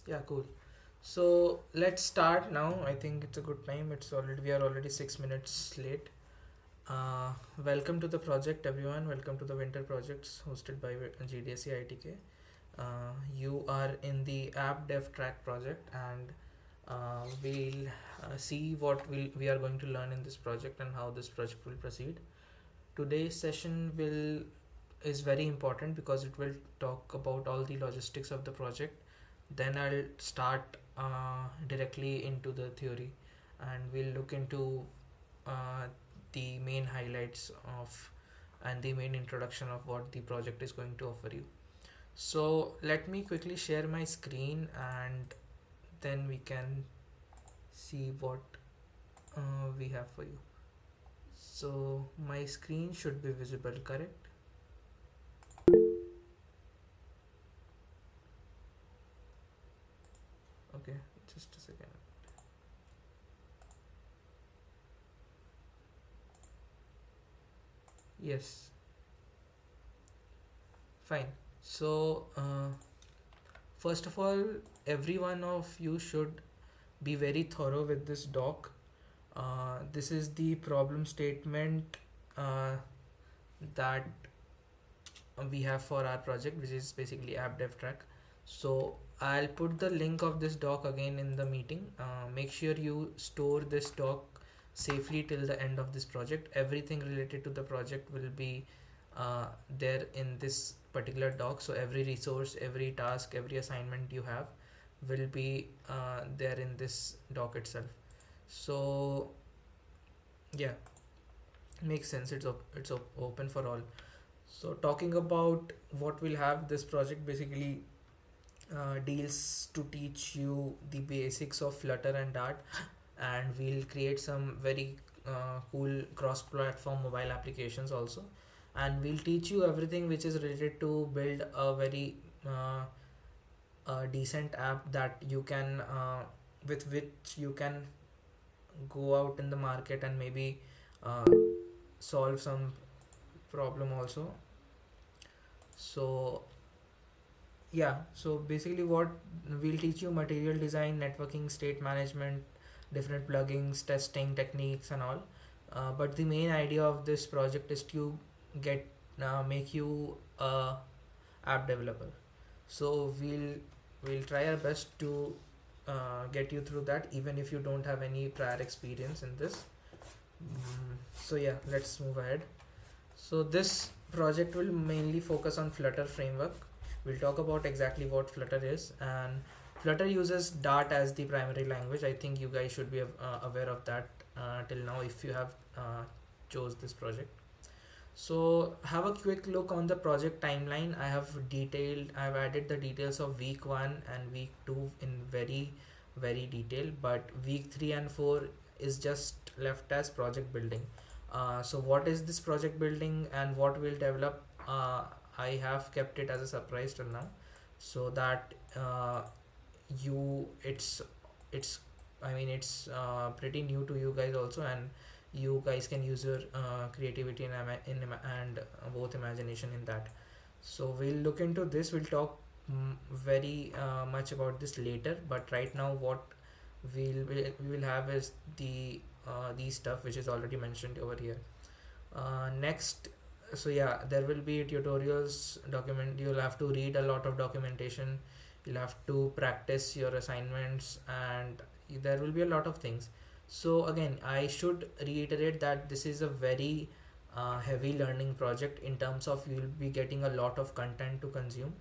Yeah, cool. So let's start now. I think it's a good time. We are already 6 minutes late. Uh, Welcome to the project, everyone. Welcome to the winter projects hosted by GDSC IITK. You are in the app dev track project, and we'll see what we are going to learn in this project and how this project will proceed. Today's session will is very important because it will talk about all the logistics of the project. Then I'll start directly into the theory, and we'll look into uh, the main highlights of and the main introduction of what the project is going to offer you. So let me quickly share my screen, and then we can see what we have for you. So my screen should be visible, correct? Okay, just a second. Yes, fine. So first of all, every one of you should be very thorough with this doc. This is the problem statement uh, that we have for our project, which is basically app dev track. So I'll put the link of this doc again in the meeting. Make sure you store this doc safely till the end of this project. Everything related to the project will be there in this particular doc. So every resource, every task, every assignment you have will be there in this doc itself. So yeah, makes sense. Open for all. So talking about what we'll have, this project basically deals to teach you the basics of Flutter and Dart, and we'll create some very cool cross-platform mobile applications also, and we'll teach you everything which is related to build a very decent app that you can with which you can go out in the market and maybe uh, solve some problem also. So yeah, so basically what we'll teach you: material design, networking, state management, different plugins, testing techniques and all. But the main idea of this project is to get make you a app developer. So we'll try our best to get you through that, even if you don't have any prior experience in this. So yeah, let's move ahead. So this project will mainly focus on Flutter framework. We'll talk about exactly what Flutter is, and Flutter uses Dart as the primary language. I think you guys should be aware of that till now if you have chose this project. So have a quick look on the project timeline. I have added the details of week 1 and week 2 in very detail, but week 3 and 4 is just left as project building. So what is this project building and what we'll develop? I have kept it as a surprise till now, so that you it's I mean it's pretty new to you guys also, and you guys can use your creativity and both imagination in that. So we'll look into this. We'll talk very much about this later, but right now what we will have is these stuff which is already mentioned over here. Next, so yeah, there will be tutorials, document. You'll have to read a lot of documentation. You'll have to practice your assignments, and there will be a lot of things. So again, I should reiterate that this is a very heavy learning project in terms of you'll be getting a lot of content to consume,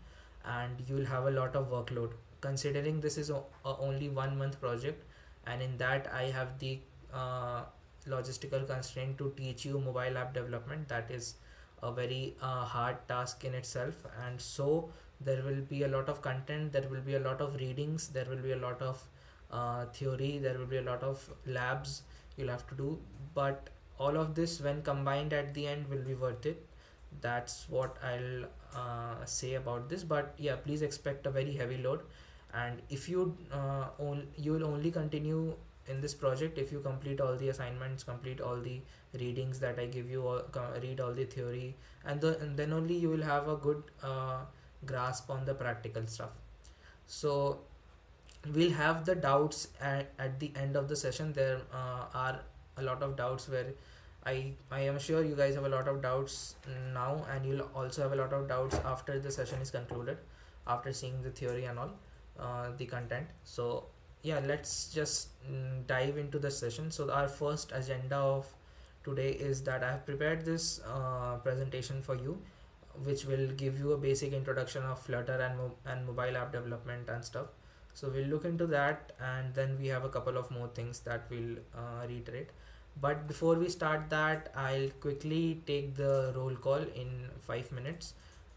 and you'll have a lot of workload. Considering this is a only 1 month project, and in that I have the uh, logistical constraint to teach you mobile app development, that is a very hard task in itself. And so there will be a lot of content, there will be a lot of readings, there will be a lot of theory, there will be a lot of labs you'll have to do, but all of this when combined at the end will be worth it. That's what I'll say about this. But yeah, please expect a very heavy load, and if you will only continue in this project if you complete all the assignments, complete all the readings that I give you, or read all the theory, and then only you will have a good grasp on the practical stuff. So we'll have the doubts at the end of the session. There are a lot of doubts where I am sure you guys have a lot of doubts now, and you'll also have a lot of doubts after the session is concluded, after seeing the theory and all, the content. So yeah, let's just dive into the session. So our first agenda of today is that I have prepared this presentation for you, which will give you a basic introduction of Flutter and mobile app development and stuff. So we'll look into that, and then we have a couple of more things that we'll reiterate. But before we start that, I'll quickly take the roll call in 5 minutes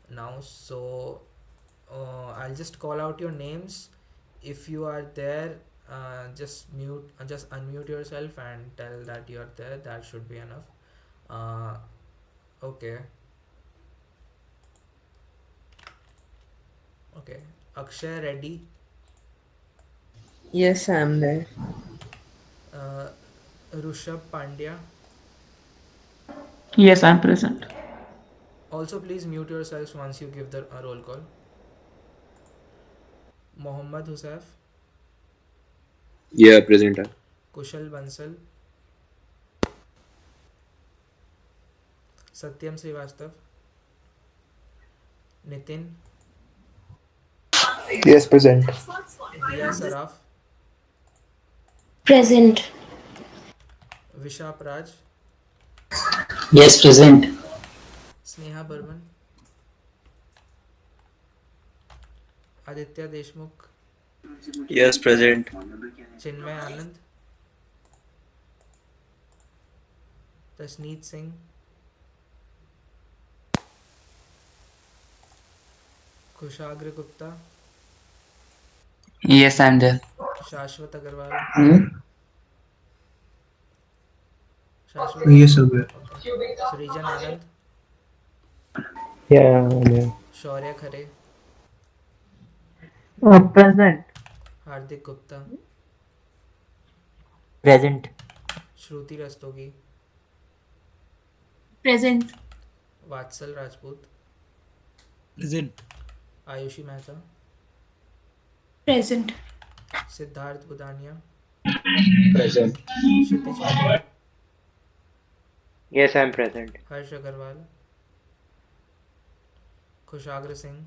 now. So I'll just call out your names. If you are there, just unmute yourself and tell that you're there. That should be enough. Uh, okay, okay. Akshay Reddy, Yes, I'm there. uh, Rushabh Pandya. Yes, I'm present. Also, please mute yourselves once you give the roll call. Mohammad Hussaif, Yeah, presenter. Kushal Bansal, Satyam Srivastav, Nitin, Yes, present. Dia Saraf, Present. Vishap Raj, Yes, present. Sneha Burman, Aditya Deshmukh, Yes, present. Chinmay Anand, Tasneet Singh, Kushagra Gupta, Yes, I'm there. Shashwat Agarwal, Hmm? Shashwat Yes, Agarwal. sir. Okay. Srijan Anand, Yeah, yeah. Shaurya Khare, Present. Hardik Gupta, Present. Shruti Rastogi, Present. Vatsal Rajput, Present. Ayushi Mehta, Present. Siddharth Budania, Present. Kshitij Patel, Yes, I'm present. Harsh Agarwal, Kushagra Singh,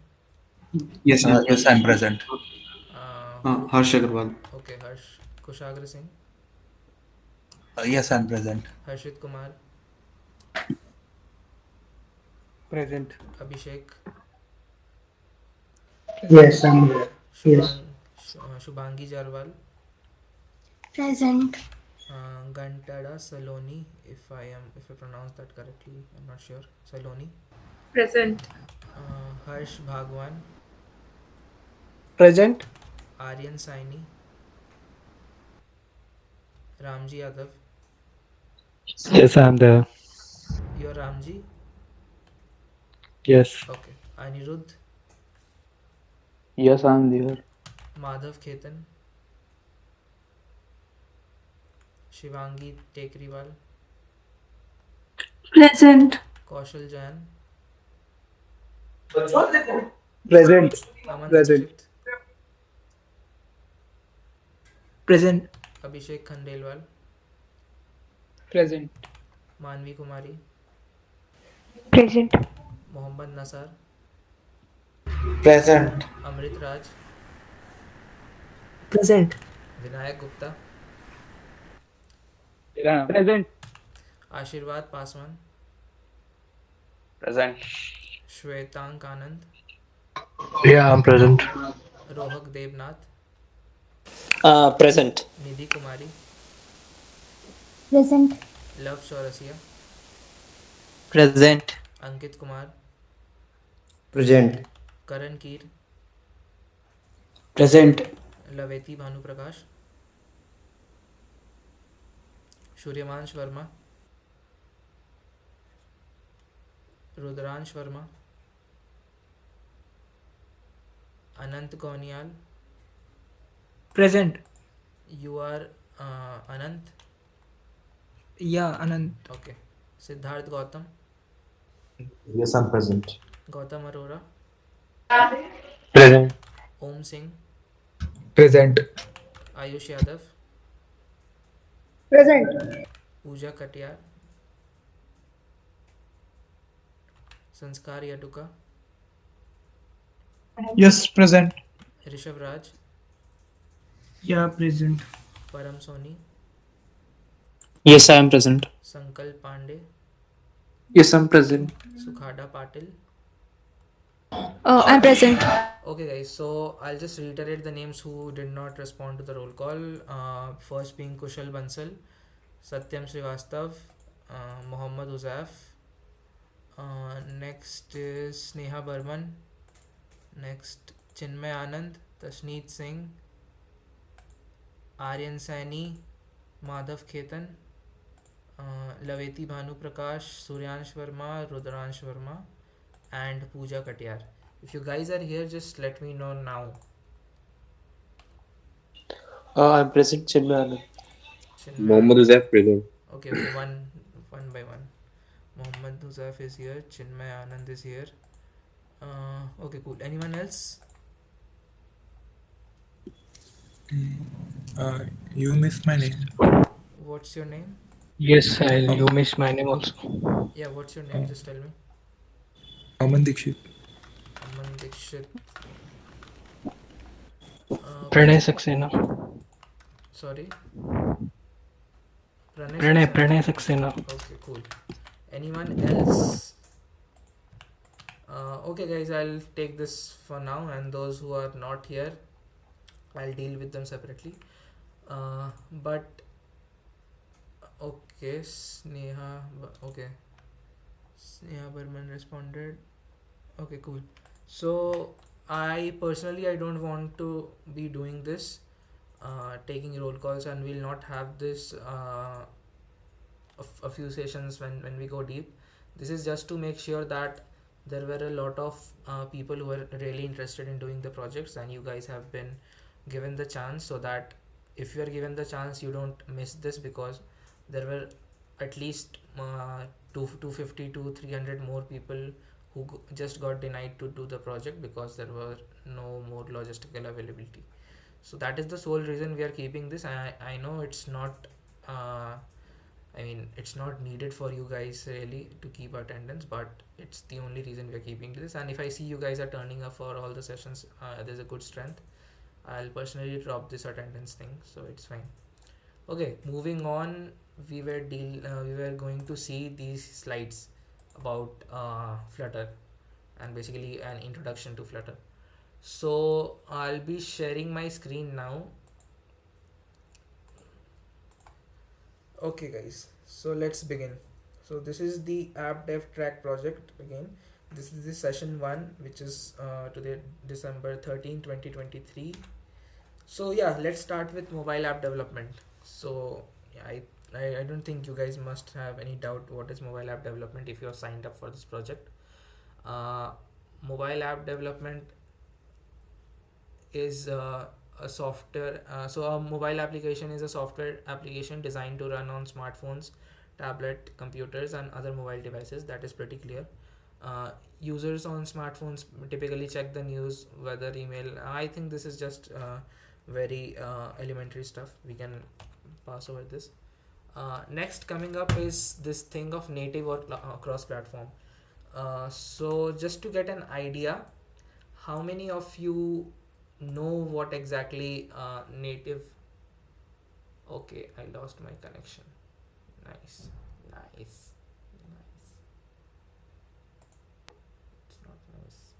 Yes, I'm present. who? Harsh Agarwal. Okay, Harsh. Kushagra Singh, Yes, I'm present. Harshit Kumar, Present. Abhishek, Yes, I'm there. Yes. Shubhangi Jarwal, Present. Gantada Saloni, if I pronounce that correctly, I'm not sure. Saloni, Present. Harsh Bhagwan, Present. Aryan Saini, Ramji Yadav. Yes, I'm there. You're Ramji? Yes. Okay. Anirudh, Yes, I'm there. Madhav Khetan, Shivangi Tekriwal, Present. Kaushal Jain, Present. Aman Present. Dikshit, Present. Abhishek Khandelwal, Present. Manvi Kumari, Present. Mohammad Nasar, Present. Amrit Raj, Present. Vinayak Gupta, Yeah. Present. Ashirwad Paswan, Present. Shwetank Anand, Yeah, I'm present. Rohak Devnath, Present. Nidhi Kumari, Present. Love Chaurasia, Present. Ankit Kumar, Present. Karan Keer, Present. Laveti Bhanu Prakash, Suryavansh Verma, Rudransh Verma, Anant Kaunial. Present. You are Anant. Yeah, Anand. Okay. Siddharth Gautam, Yes, I'm present. Gautam Arora, Present. Om Singh, Present. Ayush Yadav, Present. Pooja Katiyar, Sanskar Yaduka, Yes, present. Rishabh Raj, Yeah, present. Param Soni, Yes, I am present. Sankalp Pandey, Yes, I'm present. Sukhada Patil. I'm present. Okay, guys, so I'll just reiterate the names who did not respond to the roll call. First being Kushal Bansal, Satyam Srivastav, Mohammad Uzaif. Next is Sneha Burman. Next, Chinmay Anand, Tashneet Singh, Aryan Saini, Madhav Khetan, Laveti Bhanu Prakash, Suryansh Verma, Rudransh Verma, and Pooja Katiyar. If you guys are here, just let me know now. I'm present, Chinmay. Chinmay Mohammed Anand. Uzaif present. Okay, one by one. Mohammad Uzaif is here. Chinmay Anand is here. Okay, cool. Anyone else? You missed my name. What's your name? Yes, you missed my name also. Yeah, what's your name? Just tell me. Aman Dikshit. Aman Dikshit. Pranay Okay. Saxena. Sorry. Pranay Saxena. Pranay Saxena. Okay, cool. Anyone else? Okay, guys, I'll take this for now, and those who are not here, I'll deal with them separately. But okay, okay, Sneha Burman responded. Okay, cool. So I personally I don't want to be doing this, taking roll calls, and we'll not have this a few sessions when we go deep. This is just to make sure that there were a lot of people who were really interested in doing the projects, and you guys have been given the chance, so that if you are given the chance, you don't miss this, because there were at least 250 to 300 more people who just got denied to do the project because there were no more logistical availability. So that is the sole reason we are keeping this. I know it's not I mean, it's not needed for you guys really to keep attendance, but it's the only reason we're keeping this. And if I see you guys are turning up for all the sessions, there's a good strength. I'll personally drop this attendance thing, so it's fine. Okay, moving on, we were going to see these slides about Flutter, and basically an introduction to Flutter. So I'll be sharing my screen now. Okay, guys, so let's begin. So this is the app dev track project again. This is the session 1, which is today December 13 2023. So yeah, let's start with mobile app development. So yeah, I don't think you guys must have any doubt what is mobile app development if you are signed up for this project. uh, Mobile app development is a software, so a mobile application is a software application designed to run on smartphones, tablet, computers, and other mobile devices. That is pretty clear. Users on smartphones typically check the news, weather, email. I think this is just very elementary stuff. We can pass over this. Next coming up is this thing of native or cross platform. So just to get an idea, how many of you know what exactly native? Okay, I lost my connection. Nice. It's not nice.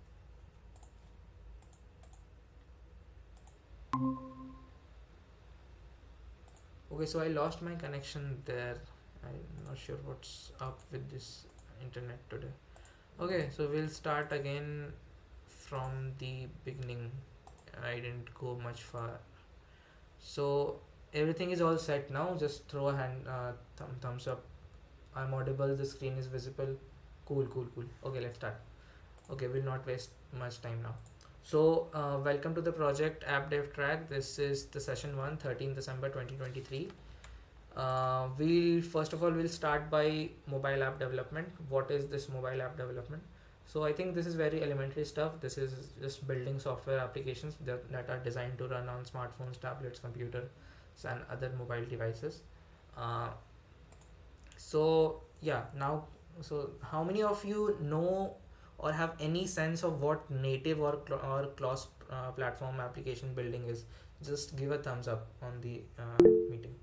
Okay, so I lost my connection there. I'm not sure what's up with this internet today. Okay, so we'll start again from the beginning. I didn't go much far. So everything is all set now. Just throw a thumbs up. I'm audible. The screen is visible. Cool. Okay, let's start. Okay, we'll not waste much time now. So welcome to the project app dev track. This is the session 1, 13 December 2023. We'll first of all we'll start by mobile app development. What is this mobile app development? So I think this is very elementary stuff. This is just building software applications that are designed to run on smartphones, tablets, computers, and other mobile devices. Uh, so yeah, now, so how many of you know or have any sense of what native or cross platform application building is? Just give a thumbs up on the meeting.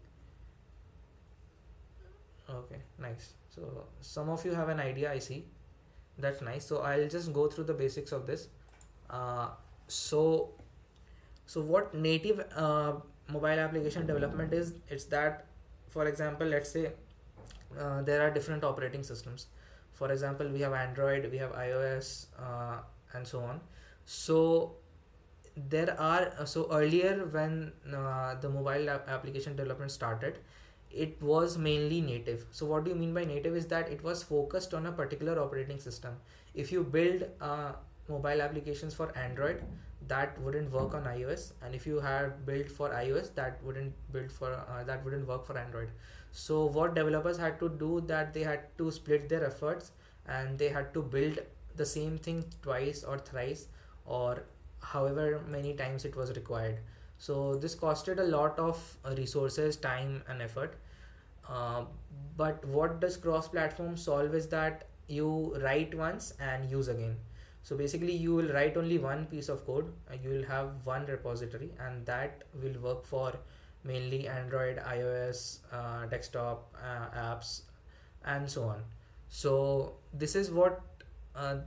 Okay, nice. So some of you have an idea, I see. That's nice. So I'll just go through the basics of this. Uh, so so what native mobile application development is? It's that, for example, let's say there are different operating systems. For example, we have Android, we have iOS, and so on. So there are so earlier when the mobile application development started, it was mainly native. So what do you mean by native is that it was focused on a particular operating system. If you build mobile applications for Android, that wouldn't work on iOS, and if you had built for iOS, that wouldn't work for Android. So what developers had to do, that they had to split their efforts, and they had to build the same thing twice or thrice, or however many times it was required. So this costed a lot of resources, time, and effort. uh, but what does cross platform solve is that you write once and use again. So basically you will write only one piece of code, you will have one repository, and that will work for mainly Android, iOS, desktop apps, and so on. So this is what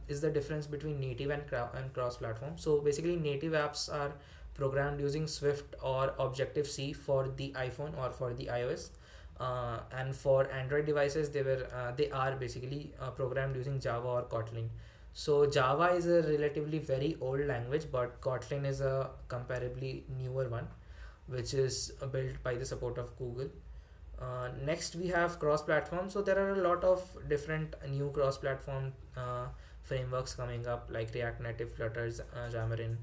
is the difference between native and cross platform. So basically native apps are programmed using Swift or Objective C for the iPhone or for the iOS, and for Android devices they are basically programmed using Java or Kotlin. So Java is a relatively very old language, but Kotlin is a comparably newer one, which is built by the support of Google. Next we have cross-platform. So there are a lot of different new cross-platform frameworks coming up, like React Native, Flutter, Xamarin.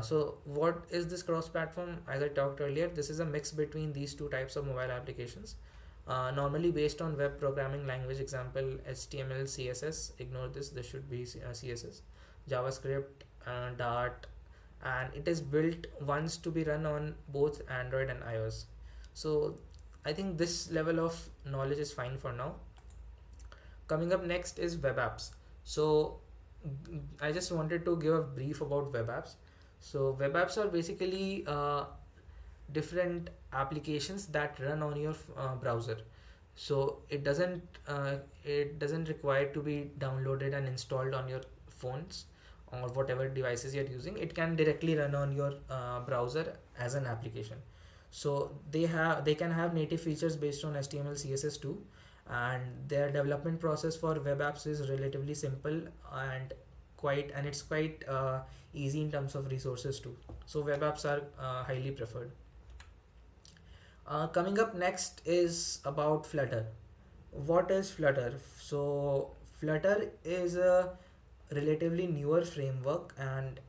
So what is this cross-platform? As I talked earlier, this is a mix between these two types of mobile applications, normally based on web programming language, example HTML, CSS. Ignore this should be CSS, JavaScript, Dart, and it is built once to be run on both Android and iOS. So I think this level of knowledge is fine for now. Coming up next is web apps. So I just wanted to give a brief about web apps. So web apps are basically different applications that run on your browser. So it doesn't require to be downloaded and installed on your phones or whatever devices you're using. It can directly run on your browser as an application. So they can have native features based on HTML, CSS too, and their development process for web apps is relatively simple and it's quite easy in terms of resources too. So web apps are highly preferred. Coming up next is about Flutter. What is Flutter? So Flutter is a relatively newer framework, and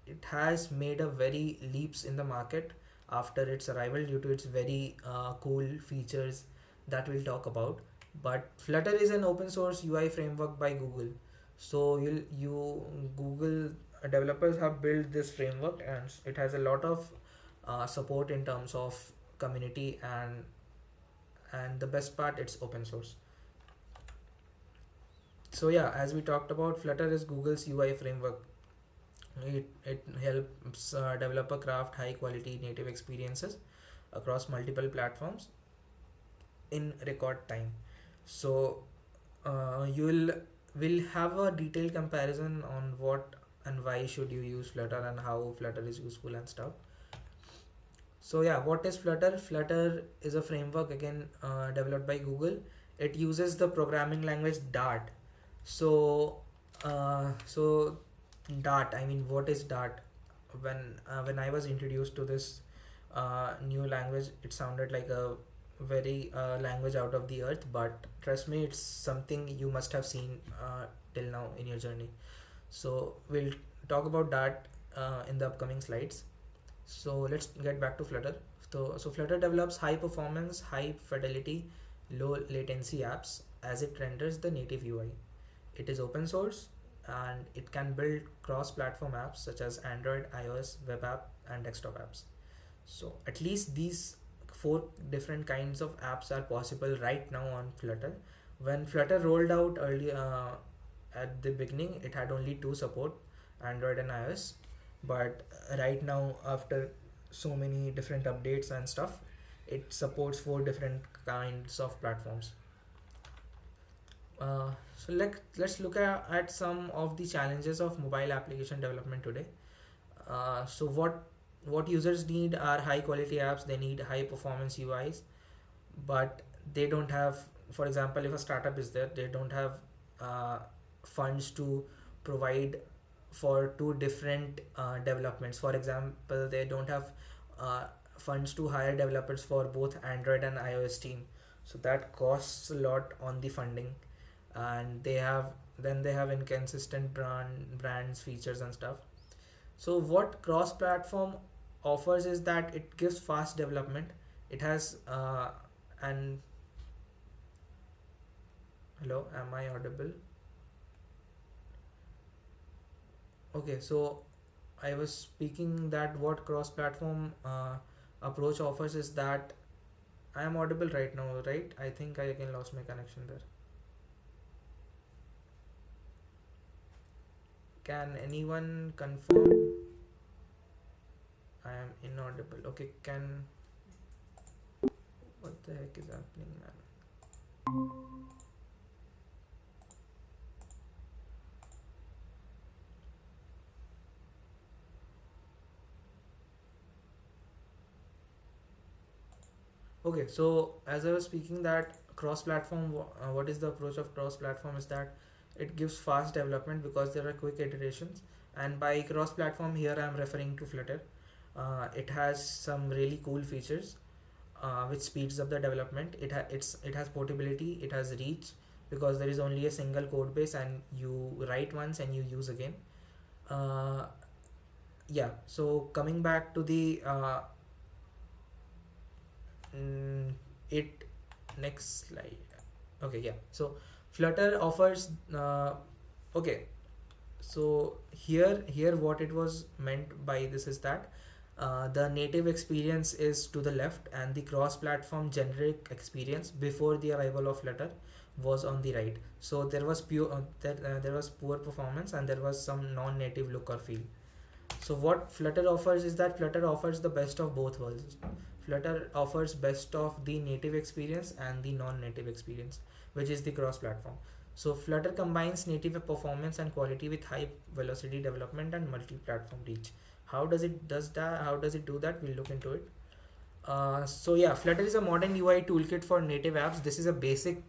it has made a very leaps in the market after its arrival due to its very cool features that we'll talk about. But Flutter is an open source UI framework by Google. So you Google developers have built this framework, and it has a lot of support in terms of community, and the best part, it's open source. So yeah, as we talked about, Flutter is Google's UI framework. It helps developer craft high quality native experiences across multiple platforms in record time. So you will have a detailed comparison on what and why should you use Flutter and how Flutter is useful and stuff. So yeah, what is Flutter? Flutter is a framework, again developed by Google. It uses the programming language Dart. So Dart, I mean, what is Dart? When I was introduced to this new language, it sounded like a very language out of the earth, but trust me, it's something you must have seen till now in your journey. So we'll talk about Dart in the upcoming slides. So let's get back to Flutter. So Flutter develops high performance, high fidelity, low latency apps as it renders the native UI. It is open source, and it can build cross-platform apps such as Android, iOS, web app, and desktop apps. So at least these four different kinds of apps are possible right now on Flutter. When Flutter rolled out early at the beginning, it had only two support, Android and iOS. But right now, after so many different updates and stuff, it supports four different kinds of platforms. Let's look at some of the challenges of mobile application development today. So what users need are high quality apps. They need high performance UIs, but they don't have, for example, if a startup is there, they don't have uh, funds to provide for two different developments. For example, they don't have uh, funds to hire developers for both Android and iOS team, so that costs a lot on the funding. And they have inconsistent brands, features, and stuff. So what cross platform offers is that it gives fast development. It has an hello, am I audible? Okay, so I was speaking that what cross platform approach offers is that I am audible right now, right? I think I again lost my connection there. Can anyone confirm I am inaudible? Okay, can what the heck is happening, man? Okay, so as I was speaking that cross-platform, what is the approach of cross-platform is that it gives fast development because there are quick iterations. And by cross-platform here I am referring to Flutter. It has some really cool features which speeds up the development. It has portability, it has reach because there is only a single code base and you write once and you use again. Uh, yeah, so coming back to the it next slide. Okay, yeah, so Flutter offers okay, so here what it was meant by this is that the native experience is to the left and the cross-platform generic experience before the arrival of Flutter was on the right. So there was there was poor performance and there was some non-native look or feel. So what Flutter offers is that Flutter offers the best of both worlds. Flutter offers best of the native experience and the non-native experience, which is the cross-platform. So Flutter combines native performance and quality with high velocity development and multi-platform reach. How does it do that? We'll look into it. So yeah, Flutter is a modern UI toolkit for native apps. This is a basic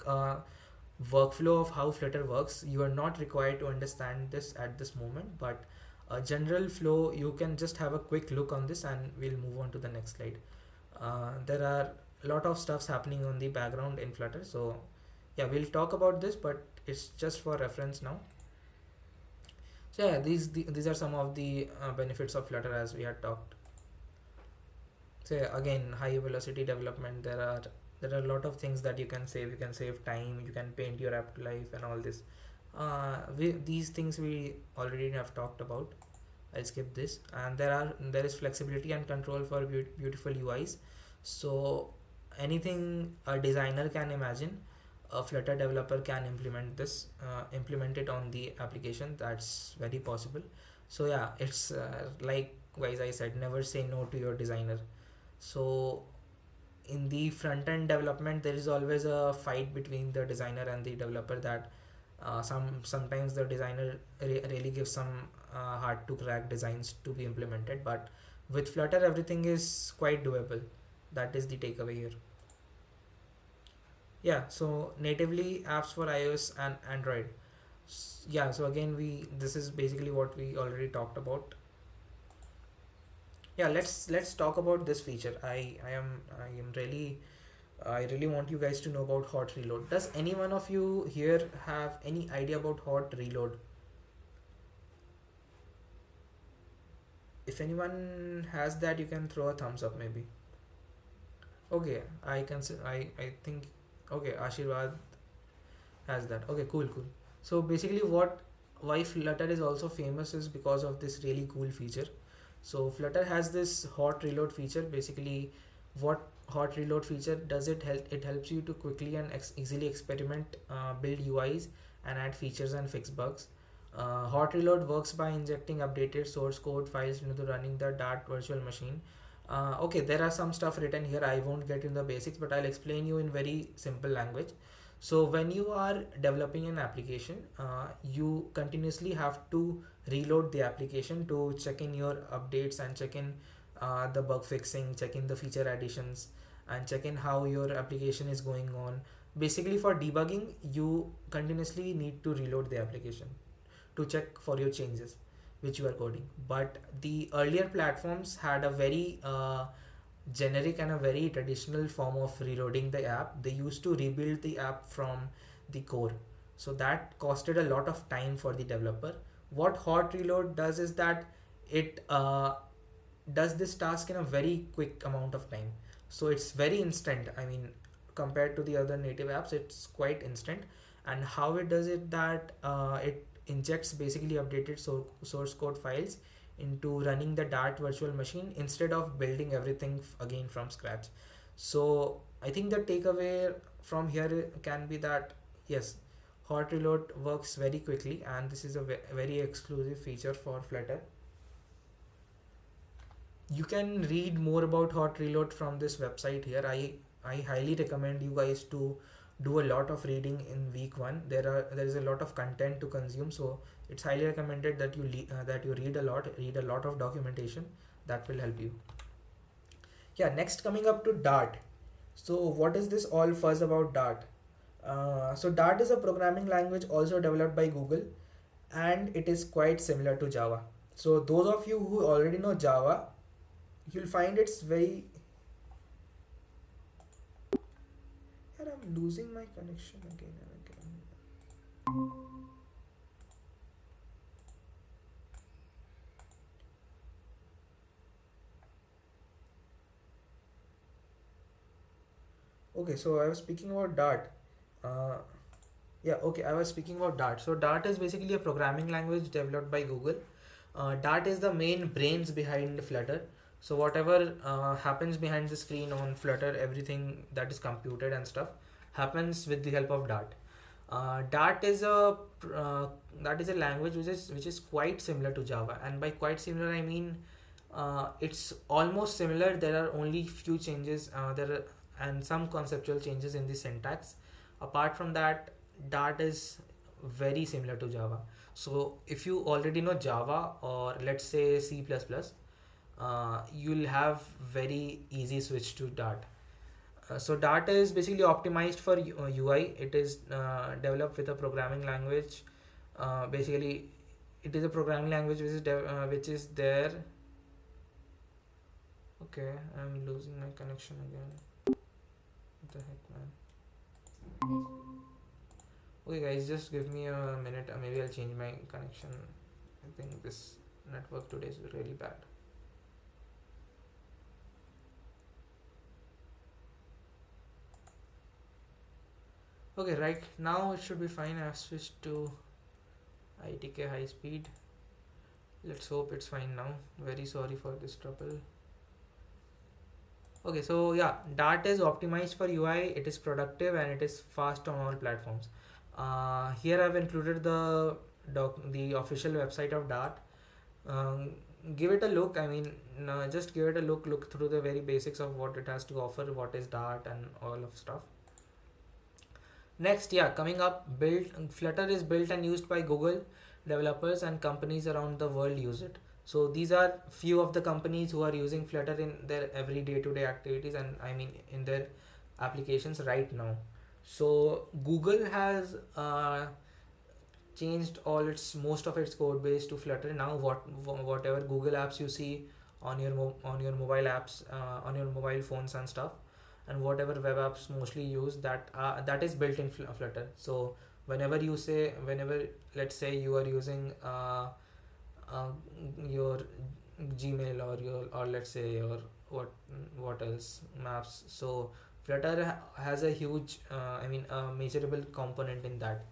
workflow of how Flutter works. You are not required to understand this at this moment, but a general flow, you can just have a quick look on this and we'll move on to the next slide. There are a lot of stuffs happening on the background in Flutter, so yeah, we'll talk about this, but it's just for reference now. So yeah, these are some of the benefits of Flutter as we had talked. So yeah, again, high velocity development. There are a lot of things that you can save. You can save time. You can paint your app to life and all this. These things we already have talked about. I'll skip this. And there is flexibility and control for beautiful UIs. So anything a designer can imagine, a Flutter developer can implement it on the application. That's very possible. So yeah, it's likewise I said, never say no to your designer. So in the front end development, there is always a fight between the designer and the developer that sometimes the designer really gives some hard to crack designs to be implemented, but with Flutter everything is quite doable. That is the takeaway here. Yeah, so natively apps for iOS and Android. Yeah, so again this is basically what we already talked about. Yeah, let's talk about this feature. I really want you guys to know about hot reload. Does any one of you here have any idea about hot reload? If anyone has that, you can throw a thumbs up maybe. Okay, I think okay, Ashirwad has that. Okay, cool. So basically what why Flutter is also famous is because of this really cool feature. So Flutter has this hot reload feature. Basically, what hot reload feature does, it helps you to quickly and easily experiment, build UIs, and add features and fix bugs. Hot reload works by injecting updated source code files into running the Dart virtual machine. Okay, there are some stuff written here. I won't get in the basics, but I'll explain you in very simple language. So when you are developing an application, you continuously have to reload the application to check in your updates and check in the bug fixing, check in the feature additions, and check in how your application is going on. Basically, for debugging, you continuously need to reload the application to check for your changes which you are coding. But the earlier platforms had a very generic and a very traditional form of reloading the app. They used to rebuild the app from the core, so that costed a lot of time for the developer. What hot reload does is that it does this task in a very quick amount of time, so it's very instant. I mean, compared to the other native apps, it's quite instant. And how it does it, that it injects basically updated source code files into running the Dart virtual machine instead of building everything again from scratch. So I think the takeaway from here can be that yes, hot reload works very quickly, and this is a very exclusive feature for Flutter. You can read more about hot reload from this website here. I highly recommend you guys to do a lot of reading in week 1. There is a lot of content to consume, so it's highly recommended that you read a lot of documentation. That will help you. Yeah, next, coming up to Dart. So what is this all fuzz about Dart? So Dart is a programming language also developed by Google, and it is quite similar to Java. So those of you who already know Java, you'll find it's very... Here I'm losing my connection again and again. Okay, so I was speaking about Dart. I was speaking about Dart. So Dart is basically a programming language developed by Google. Dart is the main brains behind Flutter. So whatever happens behind the screen on Flutter, everything that is computed and stuff happens with the help of Dart. Dart is a language which is quite similar to Java, and by quite similar I mean it's almost similar. There are only few changes and some conceptual changes in the syntax. Apart from that, Dart is very similar to Java. So if you already know Java, or let's say C++, you'll have very easy switch to Dart. So Dart is basically optimized for UI. It is developed with a programming language. Basically, it is a programming language which is there. Okay, I'm losing my connection again. What the heck, man? Okay, guys, just give me a minute. Maybe I'll change my connection. I think this network today is really bad. Okay, right now it should be fine. I've switched to ITK high speed. Let's hope it's fine now. Very sorry for this trouble. Okay, so yeah, Dart is optimized for UI. It is productive and it is fast on all platforms. Here I've included the official website of Dart. Give it a look. I mean, just give it a look. Look through the very basics of what it has to offer, what is Dart, and all of stuff. Next, coming up, Flutter is built and used by Google developers, and companies around the world use it. So these are few of the companies who are using Flutter in their every day-to-day activities, and I mean in their applications right now. So Google has changed most of its code base to Flutter. Now whatever Google apps you see on your mobile apps, on your mobile phones and stuff, and whatever web apps mostly use, that is built in Flutter. So whenever let's say you are using your Gmail or let's say your what else, maps, so Flutter has a huge a measurable component in that.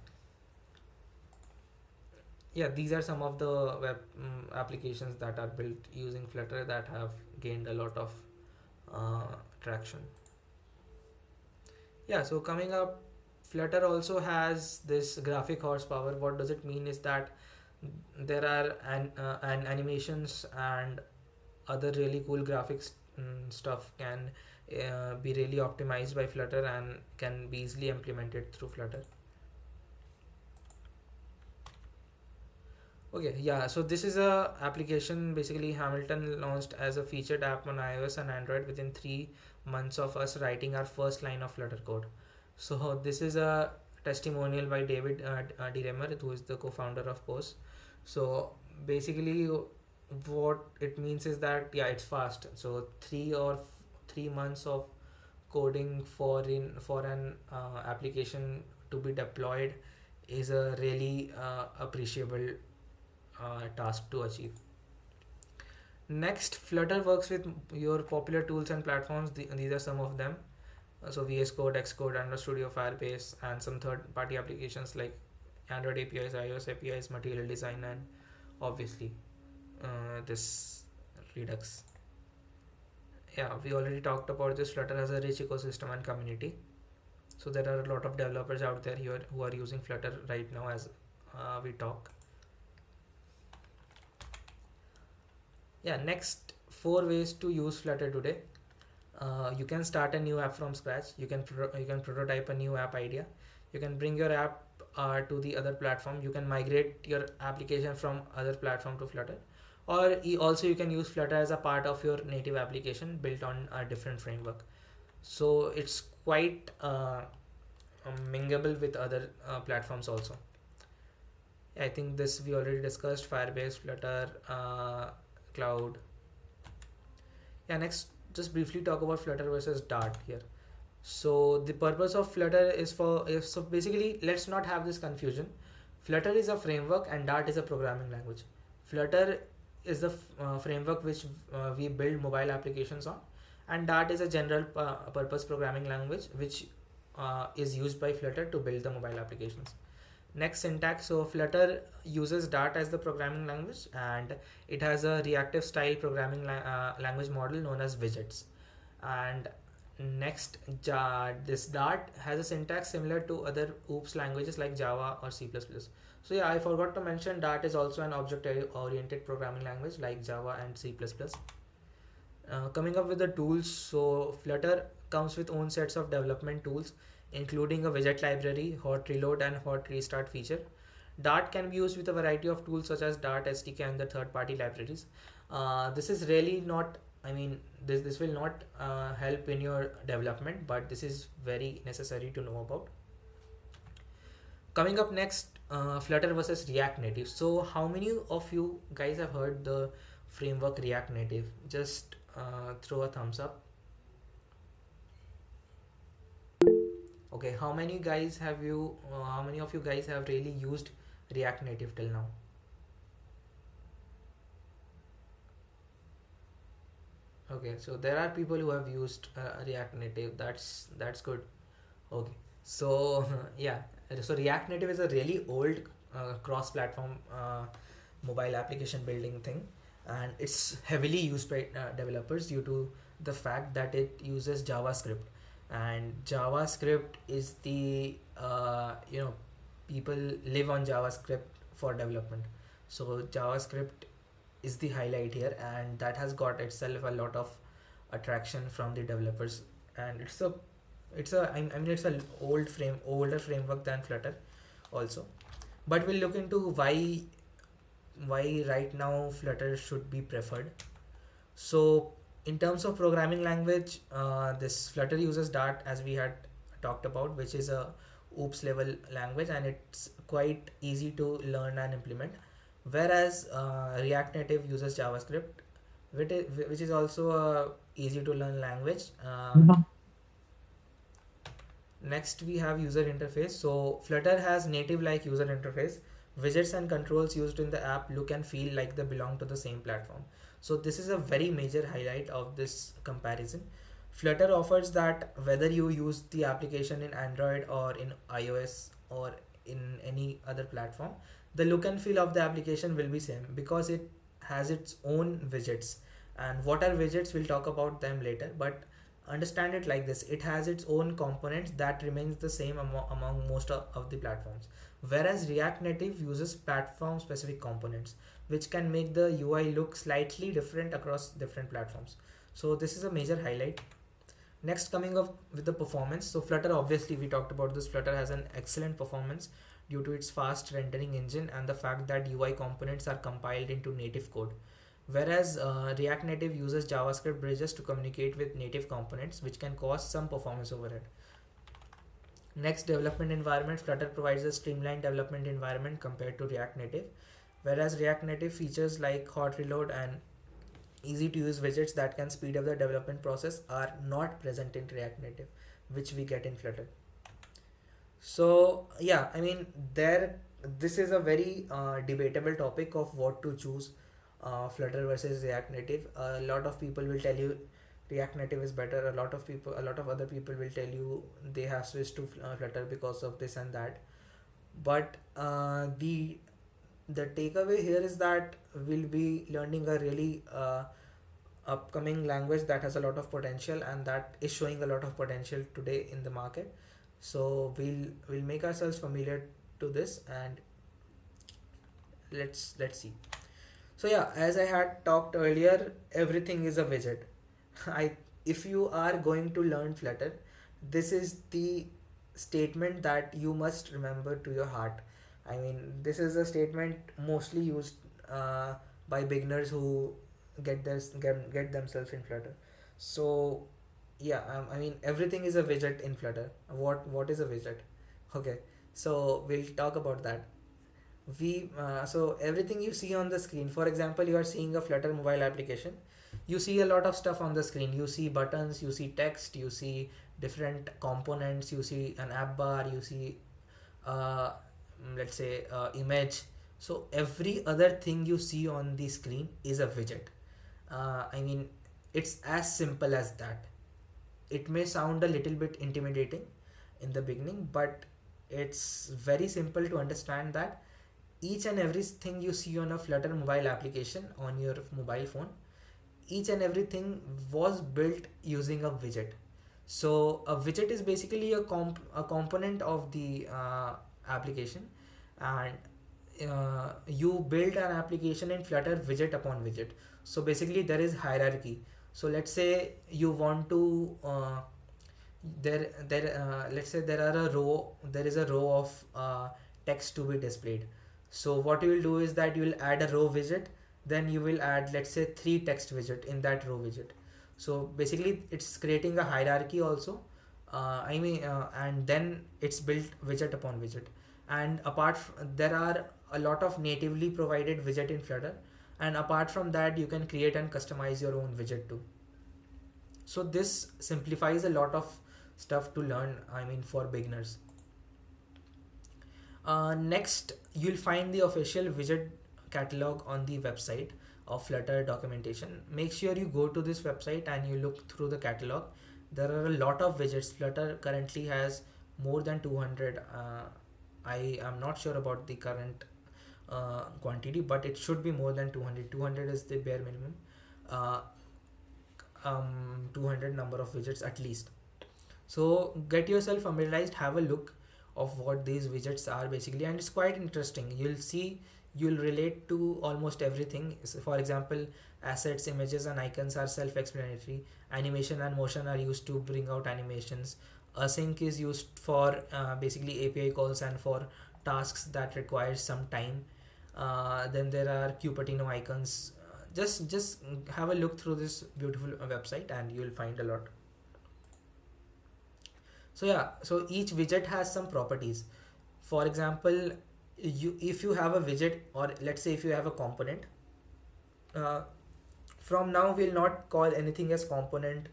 yeah, these are some of the web applications that are built using Flutter that have gained a lot of traction. Yeah, so coming up, Flutter also has this graphic horsepower. What does it mean is that there are an animations and other really cool graphics stuff can be really optimized by Flutter and can be easily implemented through Flutter. Okay, yeah, so this is a application basically Hamilton launched as a featured app on iOS and Android within 3 months of us writing our first line of Flutter code. So this is a testimonial by David Diremer, who is the co-founder of Pose. So basically, what it means is that yeah, it's fast. So 3 months of coding for an application to be deployed is a really appreciable task to achieve. Next, Flutter works with your popular tools and platforms. These are some of them. So VS Code, Xcode, Android Studio, Firebase, and some third-party applications like Android APIs, iOS APIs, Material Design, and obviously this Redux. Yeah, we already talked about this. Flutter has a rich ecosystem and community. So there are a lot of developers out there here who are using Flutter right now as we talk. Yeah, next 4 ways to use Flutter today. You can start a new app from scratch. You can prototype a new app idea. You can bring your app to the other platform. You can migrate your application from other platform to Flutter, or also you can use Flutter as a part of your native application built on a different framework. So it's quite mingable with other platforms also. I think this we already discussed: Firebase, Flutter, Cloud. Yeah, next, just briefly talk about Flutter versus Dart here. So the purpose of Flutter is so basically, let's not have this confusion. Flutter is a framework and Dart is a programming language. Flutter is the framework which we build mobile applications on, and Dart is a general purpose programming language which is used by Flutter to build the mobile applications. Next, syntax. So Flutter uses Dart as the programming language, and it has a reactive style programming language model known as widgets. And next, this Dart has a syntax similar to other OOPS languages like Java or C++. So yeah, I forgot to mention Dart is also an object-oriented programming language like Java and C++. Coming up with the tools, so Flutter comes with own sets of development tools, including a widget library, hot reload, and hot restart feature. Dart can be used with a variety of tools such as Dart SDK and the third-party libraries. This is really not, I mean, this will not help in your development, but this is very necessary to know about. Coming up next, Flutter versus React Native. So how many of you guys have heard the framework React Native? Just throw a thumbs up. Okay, how many of you guys have really used React Native till now? Okay, so there are people who have used React Native. That's good. Okay, so yeah, so React Native is a really old cross-platform mobile application building thing, and it's heavily used by developers due to the fact that it uses JavaScript, and JavaScript is the people live on JavaScript for development. So JavaScript is the highlight here, and that has got itself a lot of attraction from the developers. And it's a I mean it's a older framework than Flutter also, but we'll look into why right now Flutter should be preferred. So in terms of programming language, this Flutter uses Dart, as we had talked about, which is a OOPS level language, and it's quite easy to learn and implement, whereas React Native uses JavaScript, which is also a easy to learn language. Next, we have user interface. So Flutter has native like user interface. Widgets and controls used in the app look and feel like they belong to the same platform. So this is a very major highlight of this comparison. Flutter offers that whether you use the application in Android or in iOS or in any other platform, The look and feel of the application will be same because it has its own widgets. And what are widgets, we'll talk about them later, but understand it like this: it has its own components that remains the same among most of the platforms, whereas React Native uses platform specific components which can make the UI look slightly different across different platforms. So this is a major highlight. Next, coming up with the performance. So Flutter, obviously we talked about this, Flutter has an excellent performance due to its fast rendering engine and the fact that UI components are compiled into native code, whereas React Native uses JavaScript bridges to communicate with native components, which can cause some performance overhead. Next, development environment. Flutter provides a streamlined development environment compared to React Native, whereas React Native features like hot reload and easy to use widgets that can speed up the development process are not present in React Native, which we get in Flutter. So yeah, I mean, this is a very debatable topic of what to choose, Flutter versus React Native. A lot of people will tell you React Native is better. A lot of other people will tell you they have switched to Flutter because of this and that. But the takeaway here is that we'll be learning a really upcoming language that has a lot of potential and that is showing a lot of potential today in the market. So we'll make ourselves familiar to this, and let's see. So yeah, as I had talked earlier, everything is a widget. If you are going to learn Flutter, this is the statement that you must remember to your heart. I mean, this is a statement mostly used by beginners who get themselves in Flutter. So yeah, I mean, everything is a widget in Flutter. What is a widget? Okay, so we'll talk about that. So everything you see on the screen, for example, you are seeing a Flutter mobile application, you see a lot of stuff on the screen. You see buttons, you see text, you see different components, you see an app bar, you see uh, let's say image. So every other thing you see on the screen is a widget. I mean, it's as simple as that. It may sound a little bit intimidating in the beginning, but it's very simple to understand that each and everything you see on a Flutter mobile application on your mobile phone, each and everything was built using a widget. So a widget is basically a component of the application, and you build an application in Flutter widget upon widget. So basically there is hierarchy. So let's say you want to let's say there is a row of text to be displayed. So what you will do is that you will add a row widget, then you will add, let's say, 3 text widget in that row widget. So basically it's creating a hierarchy also. And then it's built widget upon widget. And there are a lot of natively provided widget in Flutter, and apart from that you can create and customize your own widget too. So this simplifies a lot of stuff to learn, I mean, for beginners. Next, you'll find the official widget catalog on the website of Flutter documentation. Make sure you go to this website and you look through the catalog. There are a lot of widgets. Flutter currently has more than 200. I am not sure about the current quantity, but it should be more than 200. 200 is the bare minimum. 200 number of widgets at least. So get yourself familiarized, have a look of what these widgets are basically, and it's quite interesting. You'll relate to almost everything. So for example, assets, images and icons are self-explanatory. Animation and motion are used to bring out animations. Async is used for basically API calls and for tasks that require some time. Then there are Cupertino icons. Just have a look through this beautiful website and you'll find a lot. So yeah, so each widget has some properties. For example, if you have a widget, or let's say if you have a component, from now we'll not call anything as component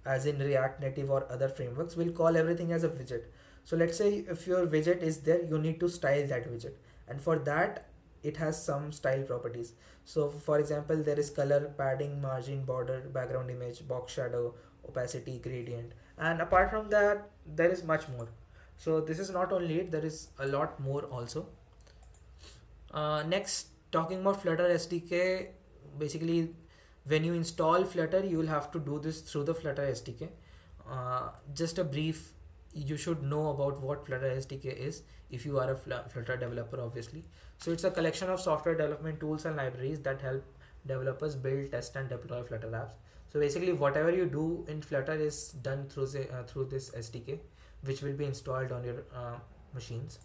as in React Native or other frameworks. We'll call everything as a widget. So let's say if your widget is there, you need to style that widget, and for that it has some style properties. So for example, there is color, padding, margin, border, background image, box shadow, opacity, gradient, and apart from that there is much more. So this is not only it, there is a lot more also. Next, talking about Flutter SDK, basically when you install Flutter, you will have to do this through the Flutter SDK. Just a brief, you should know about what Flutter SDK is if you are a Flutter developer, obviously. So it's a collection of software development tools and libraries that help developers build, test, and deploy Flutter apps. So basically, whatever you do in Flutter is done through this SDK, which will be installed on your machines.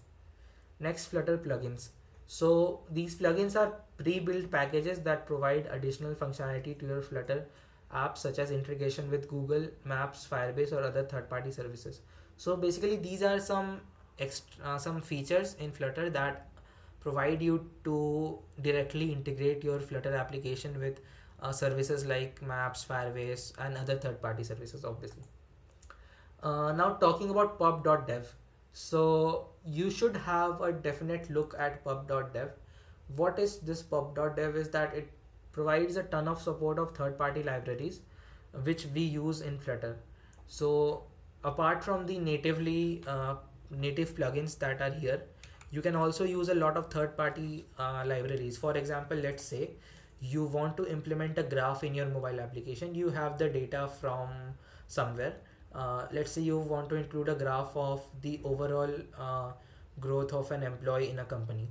Next, Flutter plugins. So these plugins are pre-built packages that provide additional functionality to your Flutter apps, such as integration with Google Maps, Firebase, or other third-party services. So basically, these are some some features in Flutter that provide you to directly integrate your Flutter application with services like Maps, Firebase, and other third-party services, obviously. Now talking about pub.dev. So you should have a definite look at pub.dev. What is this pub.dev is that it provides a ton of support of third-party libraries which we use in Flutter. So apart from the native plugins that are here, you can also use a lot of third-party libraries. For example, let's say you want to implement a graph in your mobile application. You have the data from somewhere. Let's say you want to include a graph of the overall growth of an employee in a company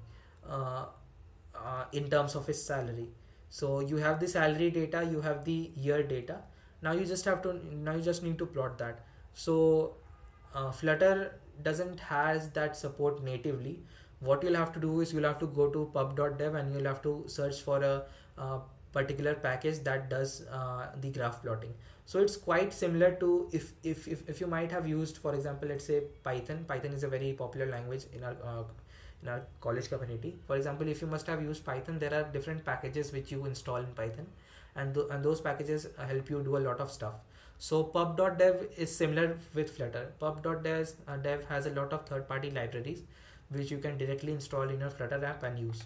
in terms of his salary. So you have the salary data, you have the year data. Now you just need to plot that. So Flutter doesn't has that support natively. What you'll have to do is you'll have to go to pub.dev and you'll have to search for a particular package that does the graph plotting. So it's quite similar to if you might have used, for example, let's say Python. Python is a very popular language in our college community. For example, if you must have used Python, there are different packages which you install in Python, and those packages help you do a lot of stuff. So pub.dev is similar with Flutter. Pub.dev has a lot of third-party libraries which you can directly install in your Flutter app and use.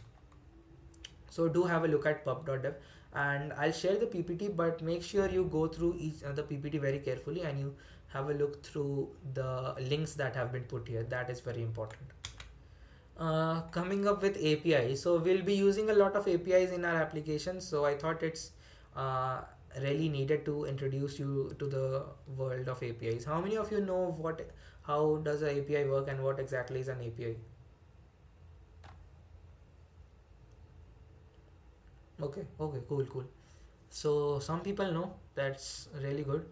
So do have a look at pub.dev, and I'll share the PPT, but make sure you go through each the PPT very carefully and you have a look through the links that have been put here. That is very important. Coming up with APIs, so we'll be using a lot of APIs in our application, so I thought it's really needed to introduce you to the world of APIs. How many of you know how does an API work and what exactly is an API? Okay, cool. So some people know, that's really good.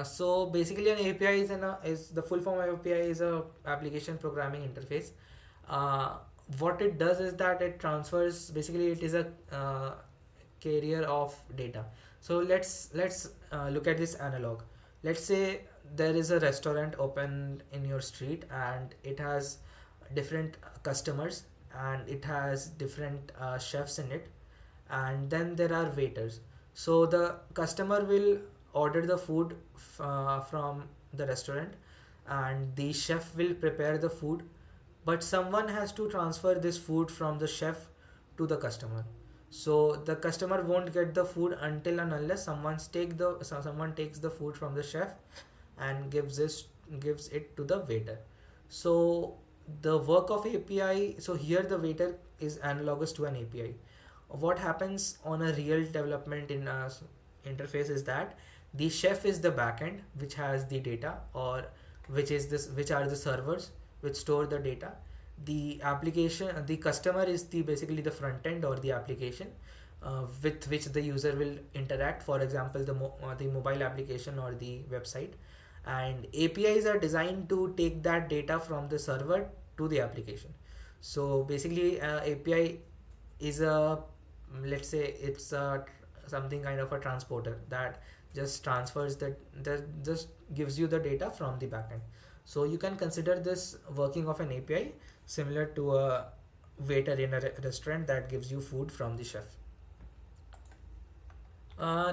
So basically an API is the full form of API is a application programming interface. What it does is that it transfers, basically it is a carrier of data. So let's look at this analog. Let's say there is a restaurant open in your street and it has different customers and it has different chefs in it, and then there are waiters. So the customer will order the food from the restaurant and the chef will prepare the food, but someone has to transfer this food from the chef to the customer. So the customer won't get the food until and unless someone takes the food from the chef and gives it to the waiter. So the work of API, so here the waiter is analogous to an API. What happens on a real development in a interface is that the chef is the backend which has the data, or which are the servers which store the data. The customer is basically the front end or the application with which the user will interact, for example the mobile application or the website. And APIs are designed to take that data from the server to the application. So basically API is let's say it's something kind of a transporter that just transfers that just gives you the data from the backend. So you can consider this working of an API similar to a waiter in a restaurant that gives you food from the chef.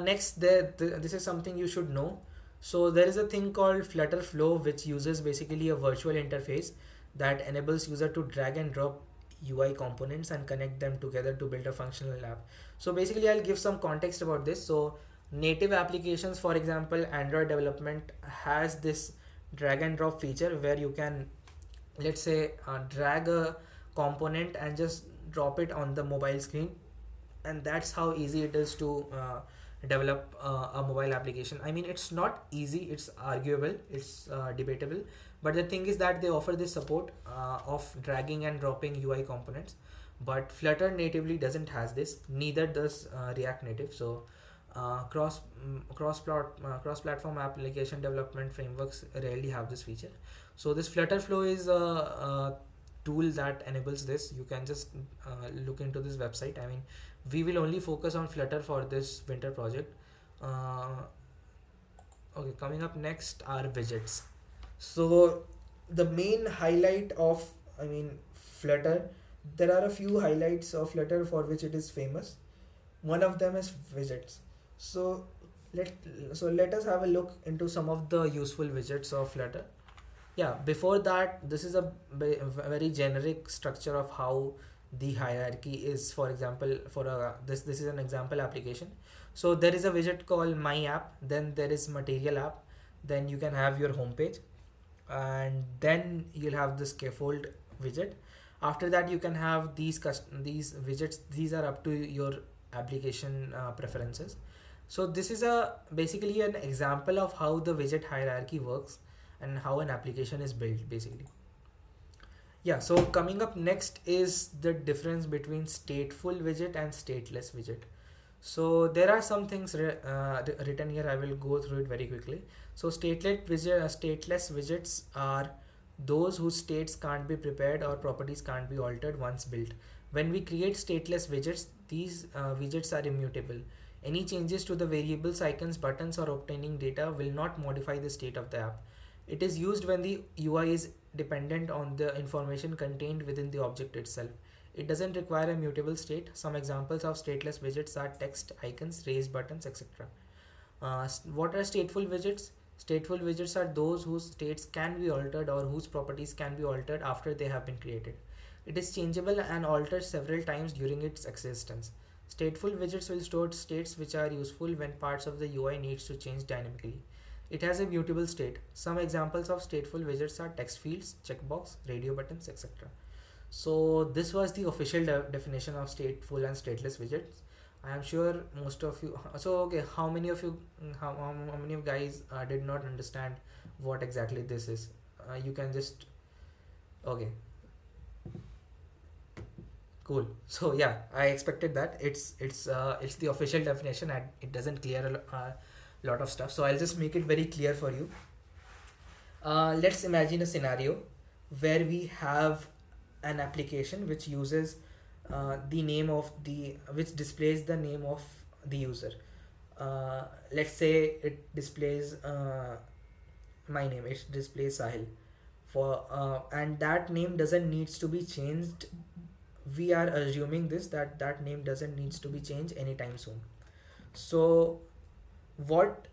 Next, this is something you should know. So there is a thing called Flutter Flow, which uses basically a virtual interface that enables user to drag and drop UI components and connect them together to build a functional app. So basically I'll give some context about this. So native applications, for example Android development, has this drag and drop feature where you can, let's say drag a component and just drop it on the mobile screen, and that's how easy it is to develop a mobile application. I mean, it's not easy, it's arguable, it's debatable, but the thing is that they offer this support of dragging and dropping UI components, but Flutter natively doesn't has this, neither does React Native. So cross platform application development frameworks rarely have this feature. So this Flutter Flow is a tool that enables this. You can just look into this website. I mean, we will only focus on Flutter for this winter project. Okay, coming up next are widgets. So the main highlight of, I mean, Flutter, there are a few highlights of Flutter for which it is famous. One of them is widgets. So let us have a look into some of the useful widgets of Flutter. Yeah, before that, this is a very generic structure of how the hierarchy is. For example, for this is an example application. So there is a widget called My App, then there is Material App, then you can have your homepage, and then you'll have the scaffold widget. After that, you can have these widgets. These are up to your application preferences. So this is basically an example of how the widget hierarchy works and how an application is built basically. Yeah, so coming up next is the difference between stateful widget and stateless widget. So there are some things written here. I will go through it very quickly. So stateless widgets are those whose states can't be prepared or properties can't be altered once built. When we create stateless widgets, these widgets are immutable. Any changes to the variables, icons, buttons, or obtaining data will not modify the state of the app. It is used when the UI is dependent on the information contained within the object itself. It doesn't require a mutable state. Some examples of stateless widgets are text, icons, raised buttons, etc. What are stateful widgets? Stateful widgets are those whose states can be altered or whose properties can be altered after they have been created. It is changeable and altered several times during its existence. Stateful widgets will store states which are useful when parts of the UI needs to change dynamically. It has a mutable state. Some examples of stateful widgets are text fields, checkbox, radio buttons, etc. So this was the official definition of stateful and stateless widgets. I am sure most of you. So okay, how many of you, how many of guys did not understand what exactly this is? You can just. Okay. Cool. So yeah, I expected that. It's the official definition and it doesn't clear a lot of stuff. So I'll just make it very clear for you. Let's imagine a scenario where we have an application which uses the name of which displays the name of the user. Let's say it displays my name. It displays Sahil. And that name doesn't needs to be changed. We are assuming that name doesn't needs to be changed anytime soon. So what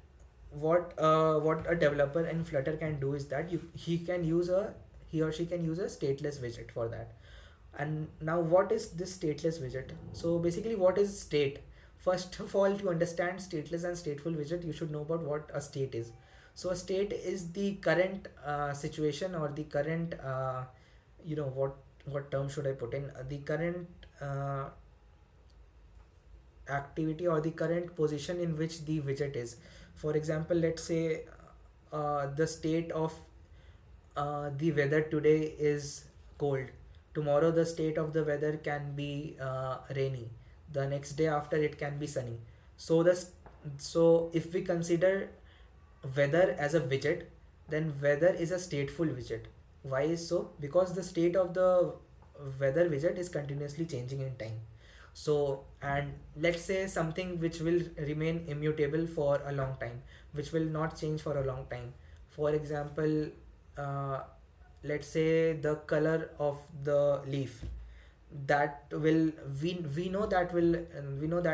a developer in Flutter can do is that he or she can use a stateless widget for that. And now what is this stateless widget? So basically, what is state? First of all, to understand stateless and stateful widget, you should know about what a state is. So a state is the current situation or the current what term should I put in, the current activity or the current position in which the widget is. For example, let's say the state of the weather today is cold. Tomorrow the state of the weather can be rainy. The next day after it can be sunny. So if we consider weather as a widget, then weather is a stateful widget. Why is so? Because the state of the weather widget is continuously changing in time. So, and let's say something which will remain immutable for a long time, which will not change for a long time. For example, let's say the color of the leaf, that will we know that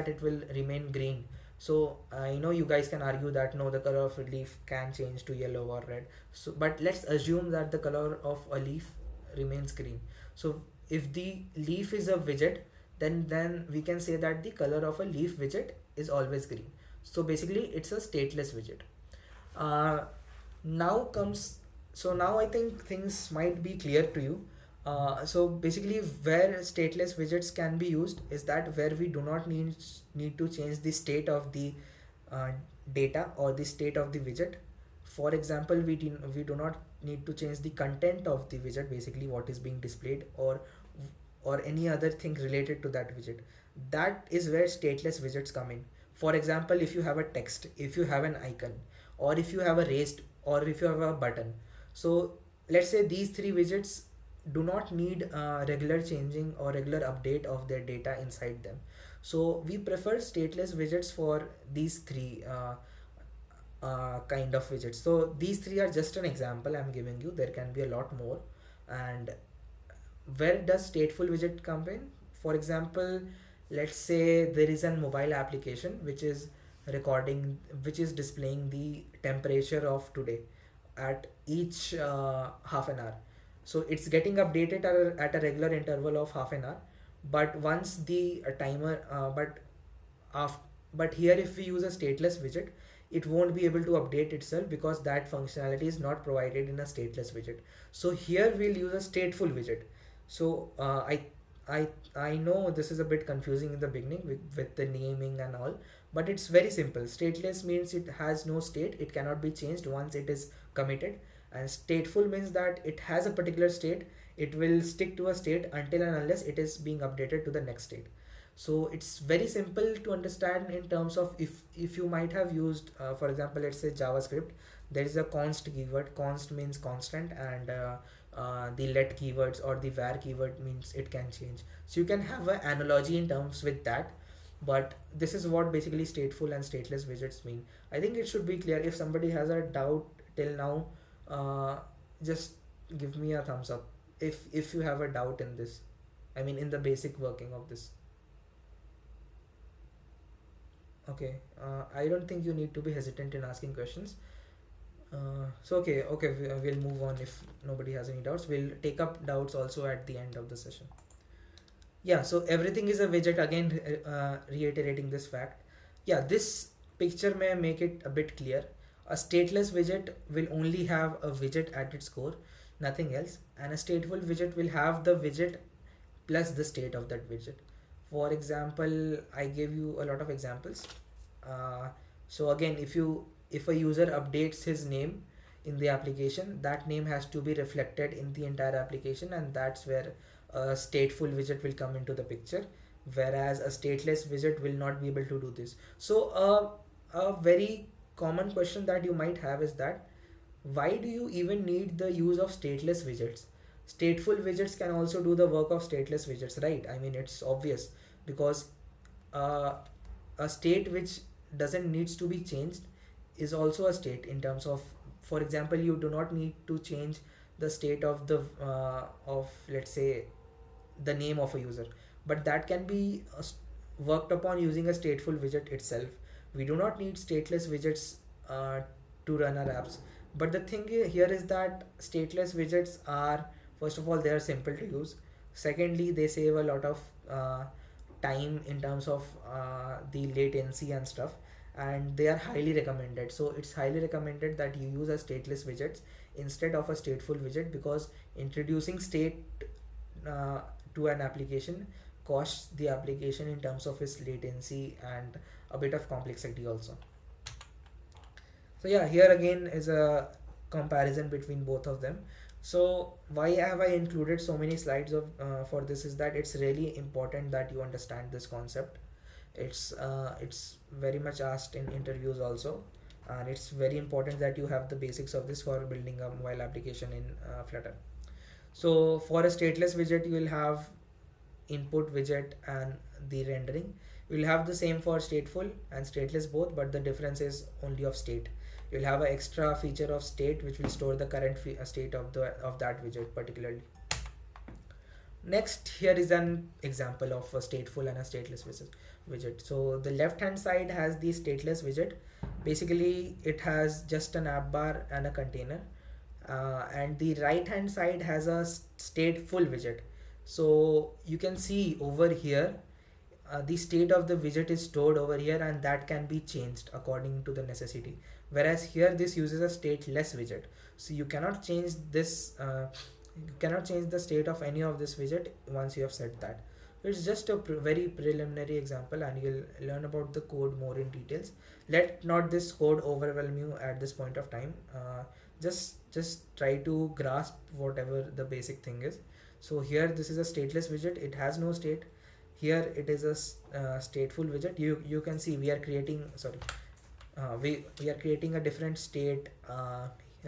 it will remain green. So you guys can argue that no, the color of a leaf can change to yellow or red. So but let's assume that the color of a leaf remains green. So if the leaf is a widget, then we can say that the color of a leaf widget is always green. So basically it's a stateless widget. Now I think things might be clear to you. So basically, where stateless widgets can be used is that where we do not need to change the state of the uh, data or the state of the widget. For example, we do not need to change the content of the widget, basically what is being displayed, or any other thing related to that widget. That is where stateless widgets come in. For example, if you have a text, if you have an icon, or if you have a raised, or if you have a button. So let's say these three widgets do not need regular changing or regular update of their data inside them. So we prefer stateless widgets for these three kind of widgets. So these three are just an example I'm giving you. There can be a lot more. And where does stateful widget come in? For example, let's say there is a mobile application which is displaying the temperature of today at each half an hour. So it's getting updated at a regular interval of half an hour. But once the timer af- but here if we use a stateless widget, it won't be able to update itself because that functionality is not provided in a stateless widget. So here we'll use a stateful widget. So I I know this is a bit confusing in the beginning with the naming and all, but it's very simple. Stateless means it has no state, it cannot be changed once it is committed, and stateful means that it has a particular state, it will stick to a state until and unless it is being updated to the next state. So it's very simple to understand in terms of if you might have used for example, let's say JavaScript, there is a const keyword. Const means constant, and the let keywords or the var keyword means it can change. So you can have an analogy in terms with that. But this is what basically stateful and stateless widgets mean. I think it should be clear. If somebody has a doubt till now, just give me a thumbs up if you have a doubt in this, I mean in the basic working of this. Okay, I don't think you need to be hesitant in asking questions. So okay, we'll move on. If nobody has any doubts, we'll take up doubts also at the end of the session. Yeah, so everything is a widget again, reiterating this fact. Yeah, this picture may make it a bit clear. A stateless widget will only have a widget at its core, nothing else, and a stateful widget will have the widget plus the state of that widget. For example, I gave you a lot of examples. So again, if a user updates his name in the application, that name has to be reflected in the entire application, and that's where a stateful widget will come into the picture, whereas a stateless widget will not be able to do this. So a very common question that you might have is that why do you even need the use of stateless widgets? Stateful widgets can also do the work of stateless widgets, right? I mean, it's obvious, because uh, a state which doesn't needs to be changed is also a state in terms of, for example, you do not need to change the state of the of, let's say, the name of a user, but that can be worked upon using a stateful widget itself. We do not need stateless widgets uh, to run our apps. But the thing here is that stateless widgets are, first of all, they are simple to use. Secondly, they save a lot of time in terms of the latency and stuff, and they are highly recommended. So it's highly recommended that you use a stateless widgets instead of a stateful widget, because introducing state to an application costs the application in terms of its latency and a bit of complexity also. So yeah, here again is a comparison between both of them. So why have I included so many slides of for this is that it's really important that you understand this concept. It's very much asked in interviews also, and it's very important that you have the basics of this for building a mobile application in Flutter. So for a stateless widget, you will have input widget and the rendering. You'll have the same for stateful and stateless both, but the difference is only of state. You'll have an extra feature of state which will store the current state of that widget particularly. Next, here is an example of a stateful and a stateless widget. So the left hand side has the stateless widget. Basically, it has just an app bar and a container, and the right hand side has a stateful widget. So you can see over here the state of the widget is stored over here, and that can be changed according to the necessity, whereas here this uses a stateless widget, so you cannot change this You cannot change the state of any of this widget once you have set that. It's just a very preliminary example, and you'll learn about the code more in details. Let not this code overwhelm you at this point of time. Just try to grasp whatever the basic thing is. So here this is a stateless widget. It has no state. Here it is a stateful widget. You can see we are creating, sorry, we are creating a different state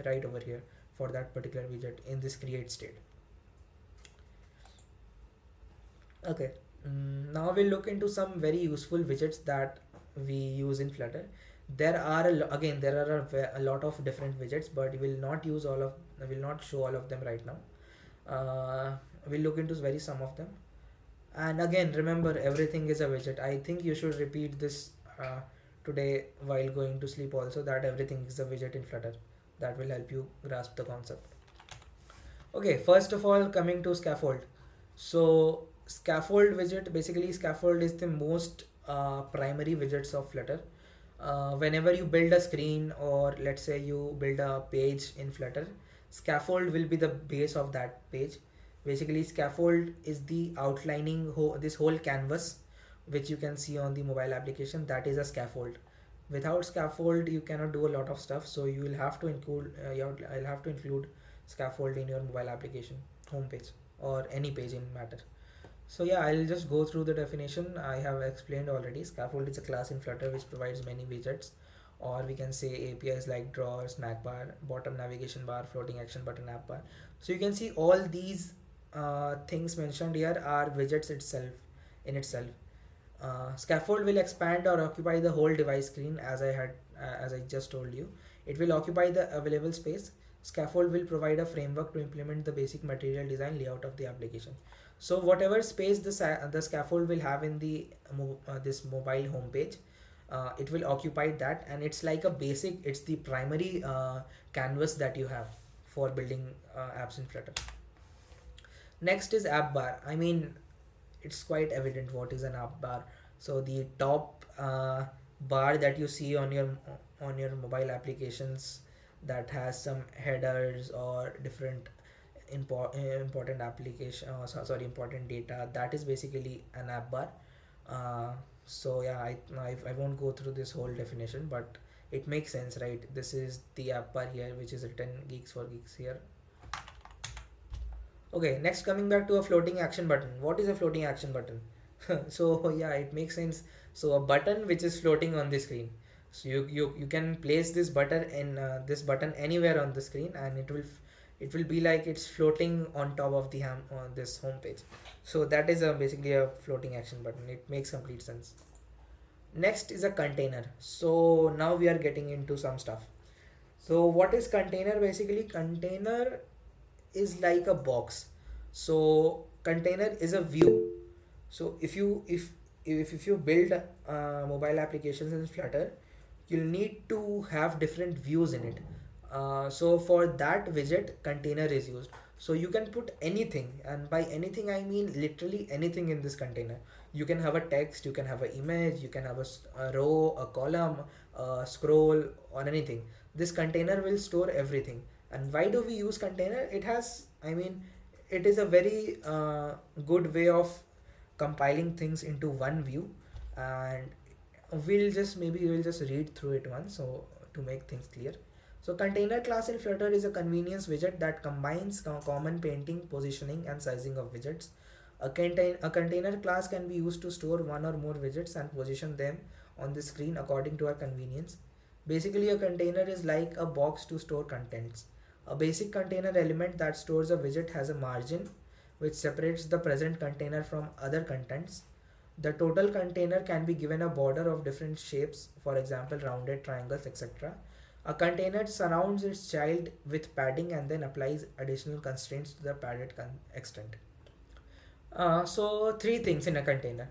right over here for that particular widget in this create state. Okay, now we'll look into some very useful widgets that we use in Flutter. There are again there are a lot of different widgets, but we will not use all of, I will not show all of them right now. We'll look into very some of them. And again, remember, everything is a widget. I think you should repeat this today while going to sleep also, that everything is a widget in Flutter. That will help you grasp the concept. Okay, first of all, coming to scaffold. So scaffold widget, basically scaffold is the most primary widgets of Flutter. Whenever you build a screen, or let's say you build a page in Flutter, scaffold will be the base of that page. Basically scaffold is the outlining this whole canvas which you can see on the mobile application. That is a scaffold. Without scaffold you cannot do a lot of stuff, so you will have to include I'll have to include scaffold in your mobile application homepage or any page in matter. So yeah, I'll just go through the definition. I have explained already. Scaffold is a class in Flutter which provides many widgets, or we can say APIs like drawer, snack bar, bottom navigation bar, floating action button, app bar. So you can see all these things mentioned here are widgets itself. Scaffold will expand or occupy the whole device screen, as I just told you. It will occupy the available space. Scaffold will provide a framework to implement the basic material design layout of the application. So whatever space the scaffold will have in the this mobile home page, it will occupy that, and it's like a basic, it's the primary canvas that you have for building apps in Flutter. Next is app bar. I mean, it's quite evident what is an app bar. So the top bar that you see on your mobile applications that has some headers or different important application important data, that is basically an app bar. So yeah, I won't go through this whole definition, but it makes sense, right? This is the app bar here, which is written geeks for geeks here. Okay, next, coming back to a floating action button. What is a floating action button? So yeah, it makes sense. So a button which is floating on the screen. So you can place this button anywhere on the screen, and it will be like it's floating on top of the on this home page. So that is basically a floating action button. It makes complete sense. Next is a container. So now we are getting into some stuff. So what is container? Basically, container is like a box. So container is a view. So if you build mobile applications in Flutter, you'll need to have different views in it. So for that widget, container is used. So you can put anything, and by anything I mean literally anything in this container. You can have a text, you can have an image, you can have a row, a column, a scroll, or anything. This container will store everything. And why do we use container? It is a very good way of compiling things into one view, and we'll just read through it once, so to make things clear. So container class in Flutter is a convenience widget that combines common painting, positioning, and sizing of widgets. A container class can be used to store one or more widgets and position them on the screen according to our convenience. Basically, a container is like a box to store contents. A basic container element that stores a widget has a margin which separates the present container from other contents. The total container can be given a border of different shapes, for example rounded, triangles, etc. A container surrounds its child with padding and then applies additional constraints to the padded extent. So 3 things in a container.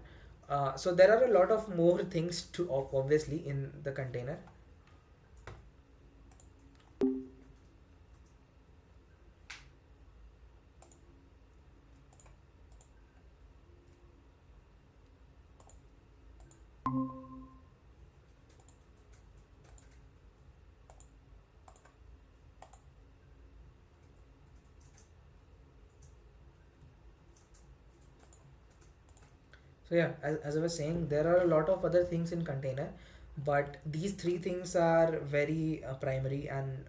So there are a lot of more things to obviously in the container. So yeah, as I was saying, there are a lot of other things in container, but these three things are very primary, and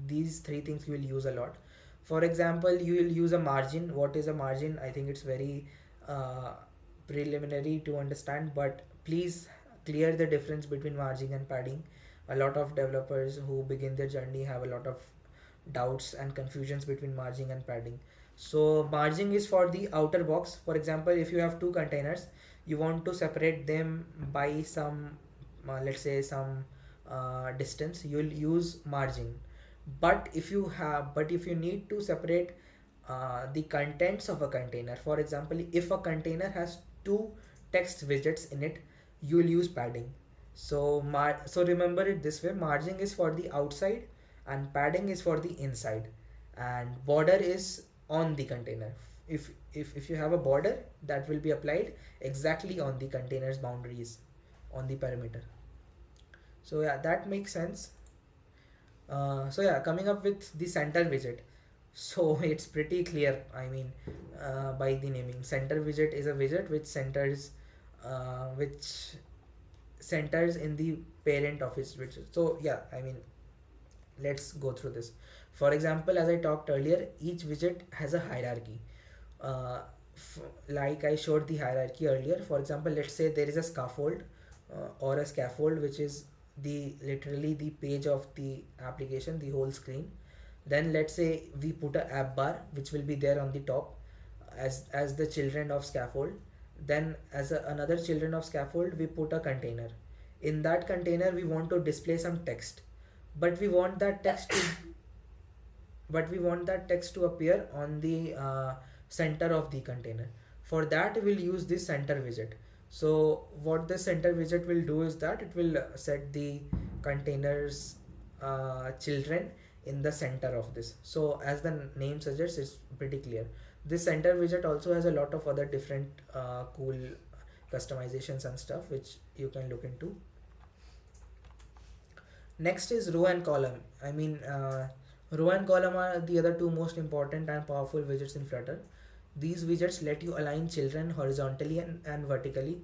these three things you will use a lot. For example, you will use a margin. What is a margin? I think it's very uh, preliminary to understand, but please clear the difference between margin and padding. A lot of developers who begin their journey have a lot of doubts and confusions between margin and padding. So margin is for the outer box. For example, if you have two containers, you want to separate them by some let's say some distance, you'll use margin. But if you need to separate the contents of a container, for example, if a container has two text widgets in it, you will use padding. So remember it this way: margin is for the outside and padding is for the inside, and border is on the container. If you have a border, that will be applied exactly on the container's boundaries, on the perimeter. So yeah, that makes sense. So yeah, coming up with the center widget. So it's pretty clear. I mean, by the naming, center widget is a widget which centers in the parent of its widget. So yeah, I mean, let's go through this. For example, as I talked earlier, each widget has a hierarchy. uh, like I showed the hierarchy earlier. For example, let's say there is a scaffold or a scaffold, which is the literally the page of the application, the whole screen. Then let's say we put a app bar, which will be there on the top as the children of scaffold. Then as another children of scaffold, we put a container. In that container, we want to display some text, but we want that text to appear on the center of the container. For that, we'll use this center widget. So what the center widget will do is that it will set the container's children in the center of this. So as the name suggests, it's pretty clear. This center widget also has a lot of other different cool customizations and stuff which you can look into. Next is row and column. I mean, row and column are the other two most important and powerful widgets in Flutter. These widgets let you align children horizontally and vertically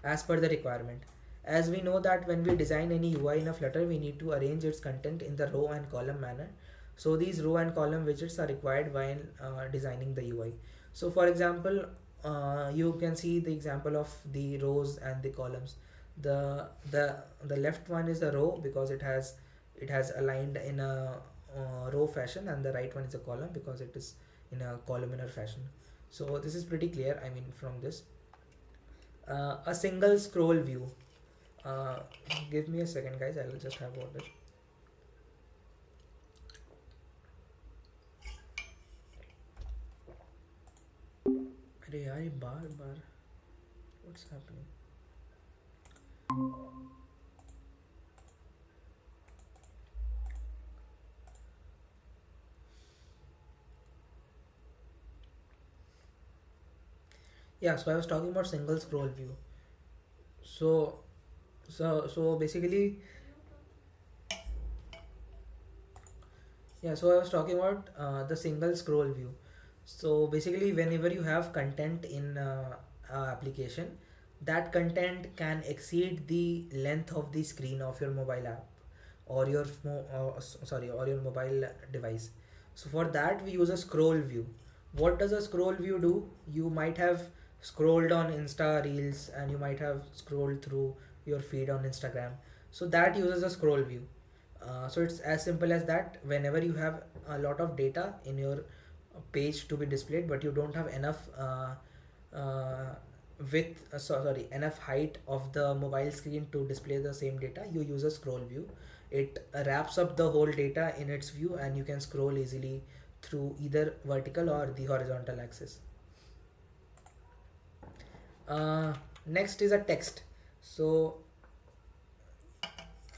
as per the requirement. As we know that when we design any UI in a Flutter, we need to arrange its content in the row and column manner. So these row and column widgets are required while designing the UI. So for example, you can see the example of the rows and the columns. The left one is a row because it has aligned in a row fashion, and the right one is a column because it is in a columnar fashion. So this is pretty clear, I mean, from this. A single scroll view. Give me a second, guys, I will just have water. अरे यार ये बार बार what's happening? Yeah, so I was talking about single scroll view. So basically, yeah, so I was talking about the single scroll view. So basically, whenever you have content in application, that content can exceed the length of the screen of your mobile app or your or your mobile device. So for that, we use a scroll view. What does a scroll view do? You might have scrolled on Insta Reels, and you might have scrolled through your feed on Instagram. So that uses a scroll view. So it's as simple as that. Whenever you have a lot of data in your page to be displayed, but you don't have enough enough height of the mobile screen to display the same data, you use a scroll view. It wraps up the whole data in its view, and you can scroll easily through either vertical or the horizontal axis. Next is a text. So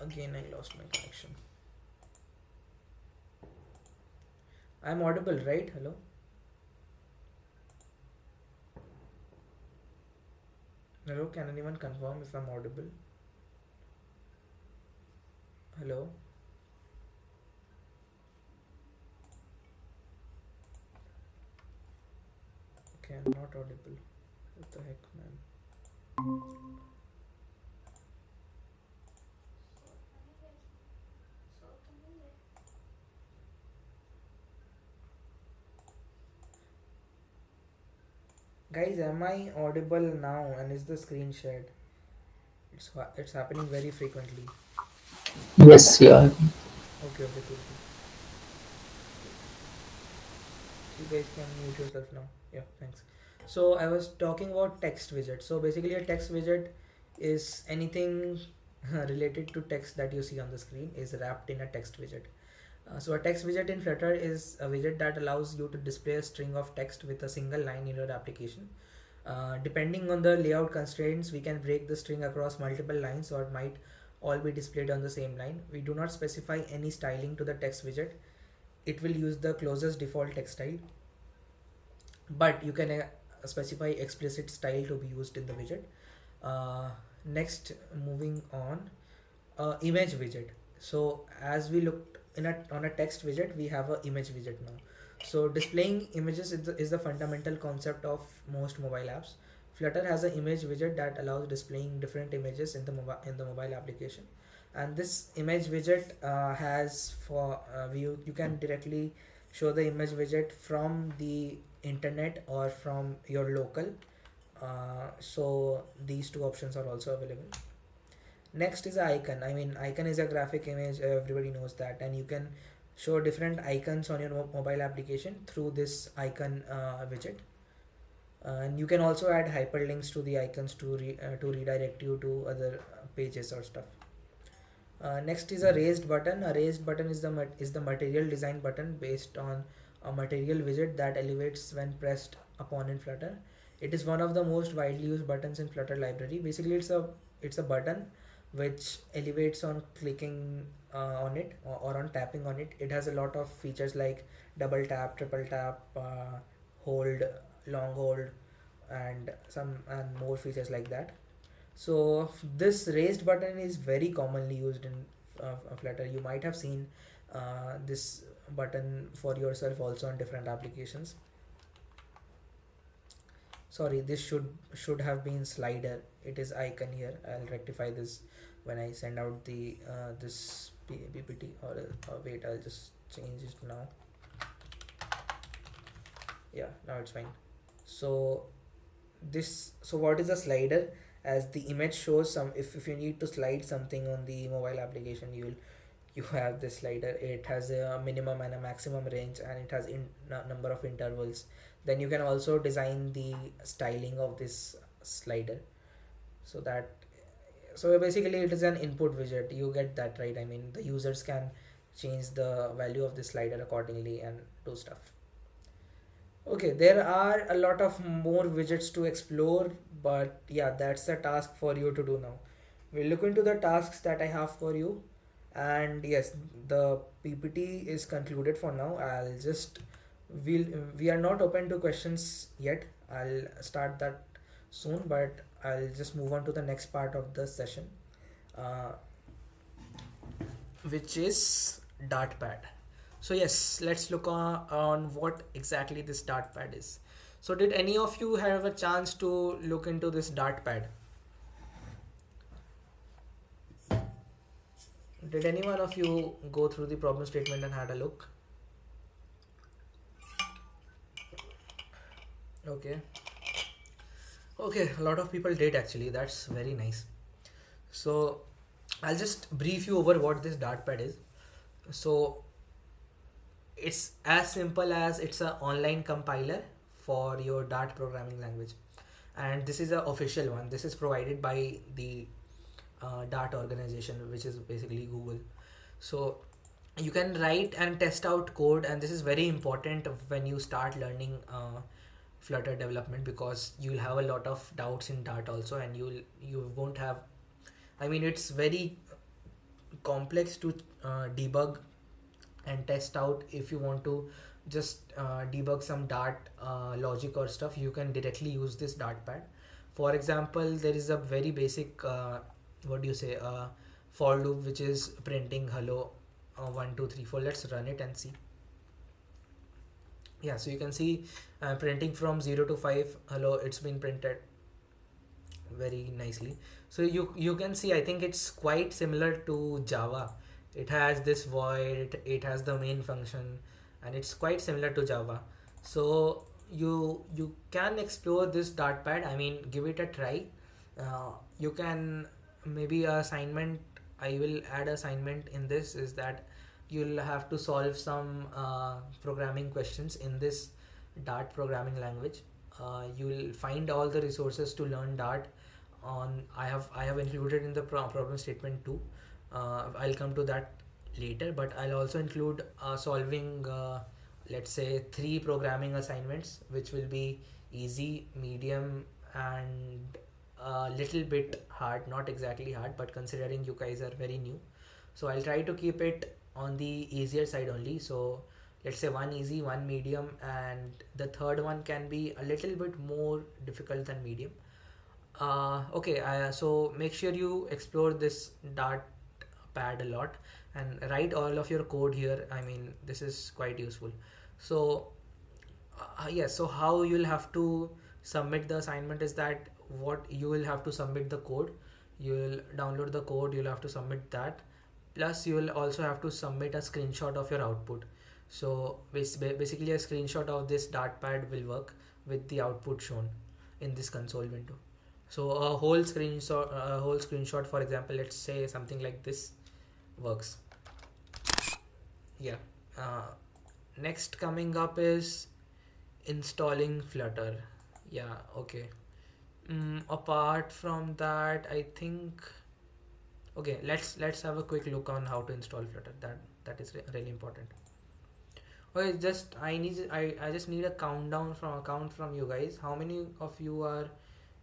again, I lost my connection. I'm audible, right? Hello? Hello, can anyone confirm if I'm audible? Hello? Okay, I'm not audible. What the heck, man? Guys, am I audible now? And is the screen shared? It's happening very frequently. Yes, yeah. Okay, okay, cool, cool. You guys can mute yourself now. Yeah, thanks. So I was talking about text widget. So basically, a text widget is anything related to text that you see on the screen is wrapped in a text widget. So a text widget in Flutter is a widget that allows you to display a string of text with a single line in your application. Depending on the layout constraints, we can break the string across multiple lines, or it might all be displayed on the same line. We do not specify any styling to the text widget. It will use the closest default text style, but you can specify explicit style to be used in the widget. Next, moving on, image widget. So as we looked on a text widget, we have a image widget now. So displaying images is the fundamental concept of most mobile apps. Flutter has an image widget that allows displaying different images in the mobile application, and this image widget has for you can directly show the image widget from the internet or from your local. So these two options are also available. Next is icon. I mean, icon is a graphic image, everybody knows that, and you can show different icons on your mobile application through this icon widget. And you can also add hyperlinks to the icons to redirect you to other pages or stuff. Next is a raised button. A raised button is the material design button based on a material widget that elevates when pressed upon in Flutter. It is one of the most widely used buttons in Flutter library. Basically, it's a button which elevates on clicking on it, or on tapping on it. It has a lot of features like double tap, triple tap, hold, long hold, and more features like that. So this raised button is very commonly used in Flutter. You might have seen this button for yourself also on different applications. Sorry, this should have been slider. It is icon here. I'll rectify this when I send out the this PPT, or wait, I'll just change it now. Yeah, now it's fine. So what is a slider? As the image shows, some if you need to slide something on the mobile application, you have this slider. It has a minimum and a maximum range, and it has number of intervals. Then you can also design the styling of this slider, so basically it is an input widget. You get that, right? I mean, the users can change the value of the slider accordingly and do stuff. Okay, there are a lot of more widgets to explore, but yeah, that's the task for you to do now. We'll look into the tasks that I have for you, and yes, the PPT is concluded for now. We are not open to questions yet. I'll start that soon, but I'll just move on to the next part of the session, uh, which is Dartpad. So yes, let's look on what exactly this Dartpad is. So did any of you have a chance to look into this Dartpad? Did any one of you go through the problem statement and had a look? Okay, a lot of people did actually. That's very nice. So I'll just brief you over what this Dartpad is. So it's as simple as it's an online compiler for your Dart programming language, and this is an official one. This is provided by the Dart organization, which is basically Google. So you can write and test out code, and this is very important when you start learning Flutter development, because you'll have a lot of doubts in Dart also, and you won't have, I mean, it's very complex to debug and test out. If you want to just debug some Dart logic or stuff, you can directly use this Dartpad. For example, there is a very basic for loop which is printing hello 1 2 3 4. Let's run it and see. Yeah, so you can see printing from 0 to 5 hello, it's been printed. very nicely. So you can see, I think it's quite similar to Java. It has this void, it has the main function, and it's quite similar to Java. So you can explore this Dartpad. I mean, give it a try. You can maybe a assignment. I will add assignment in this is that you'll have to solve some programming questions in this Dart programming language. You'll find all the resources to learn Dart on. I have included in the problem statement too. I'll come to that later, but I'll also include solving let's say 3 programming assignments, which will be easy, medium, and a little bit hard. Not exactly hard, but considering you guys are very new, so I'll try to keep it on the easier side only. So let's say 1 easy, 1 medium, and the third one can be a little bit more difficult than medium. Okay, so make sure you explore this Dart pad a lot and write all of your code here. I mean, this is quite useful. So yes, so how you'll have to submit the assignment is that what you will have to submit the code. You will download the code, you'll have to submit that. Plus, you will also have to submit a screenshot of your output. So basically, a screenshot of this Dartpad will work with the output shown in this console window. So a whole screenshot, for example, let's say something like this works. Yeah. Uh, Next coming up is installing Flutter. Yeah. Okay. Apart from that, I think. Okay, let's have a quick look on how to install Flutter. That is really important. Okay, I just need a count from you guys. How many of you are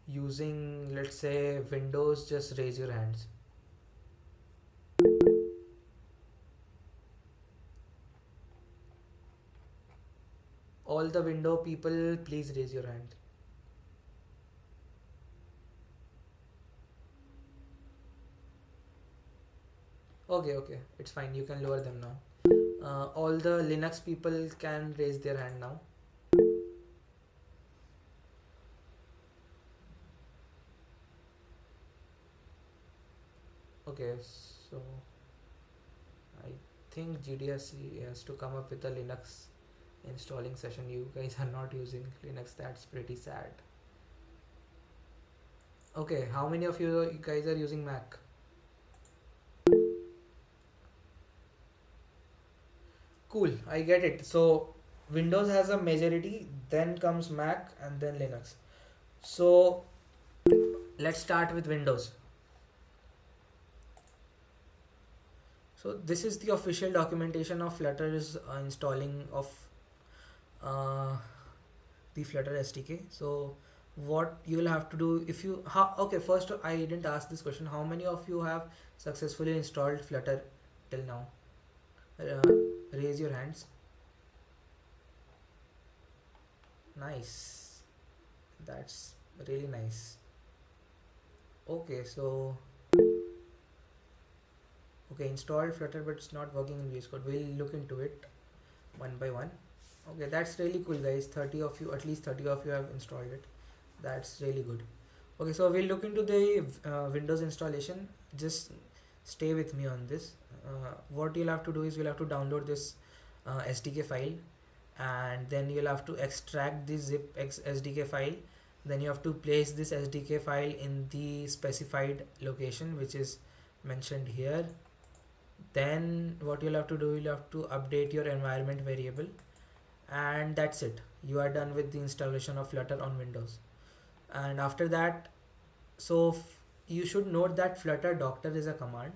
using, let's say, Windows? Just raise your hands. All the window people, please raise your hand. Okay, it's fine. You can lower them now. All the Linux people can raise their hand now. Okay, so I think GDSC has to come up with a Linux installing session. You guys are not using Linux. That's pretty sad. Okay, how many of you guys are using Mac? Cool, I get it. So Windows has a majority, then comes Mac, and then Linux. So let's start with Windows. So this is the official documentation of Flutter's installing of the Flutter SDK. So what you will have to do if you okay, first I didn't ask this question. How many of you have successfully installed Flutter till now? Raise your hands. Nice, that's really nice. Okay, so okay, installed Flutter, but it's not working in VS Code. We'll look into it one by one. Okay, that's really cool, guys. 30 of you, at least 30 of you have installed it. That's really good. Okay, so we'll look into the Windows installation. Just stay with me on this. What you'll have to do is you'll have to download this SDK file, and then you'll have to extract the zip SDK file. Then you have to place this SDK file in the specified location, which is mentioned here. Then what you'll have to do, you'll have to update your environment variable, and that's it. You are done with the installation of Flutter on Windows. And after that, so you should note that Flutter doctor is a command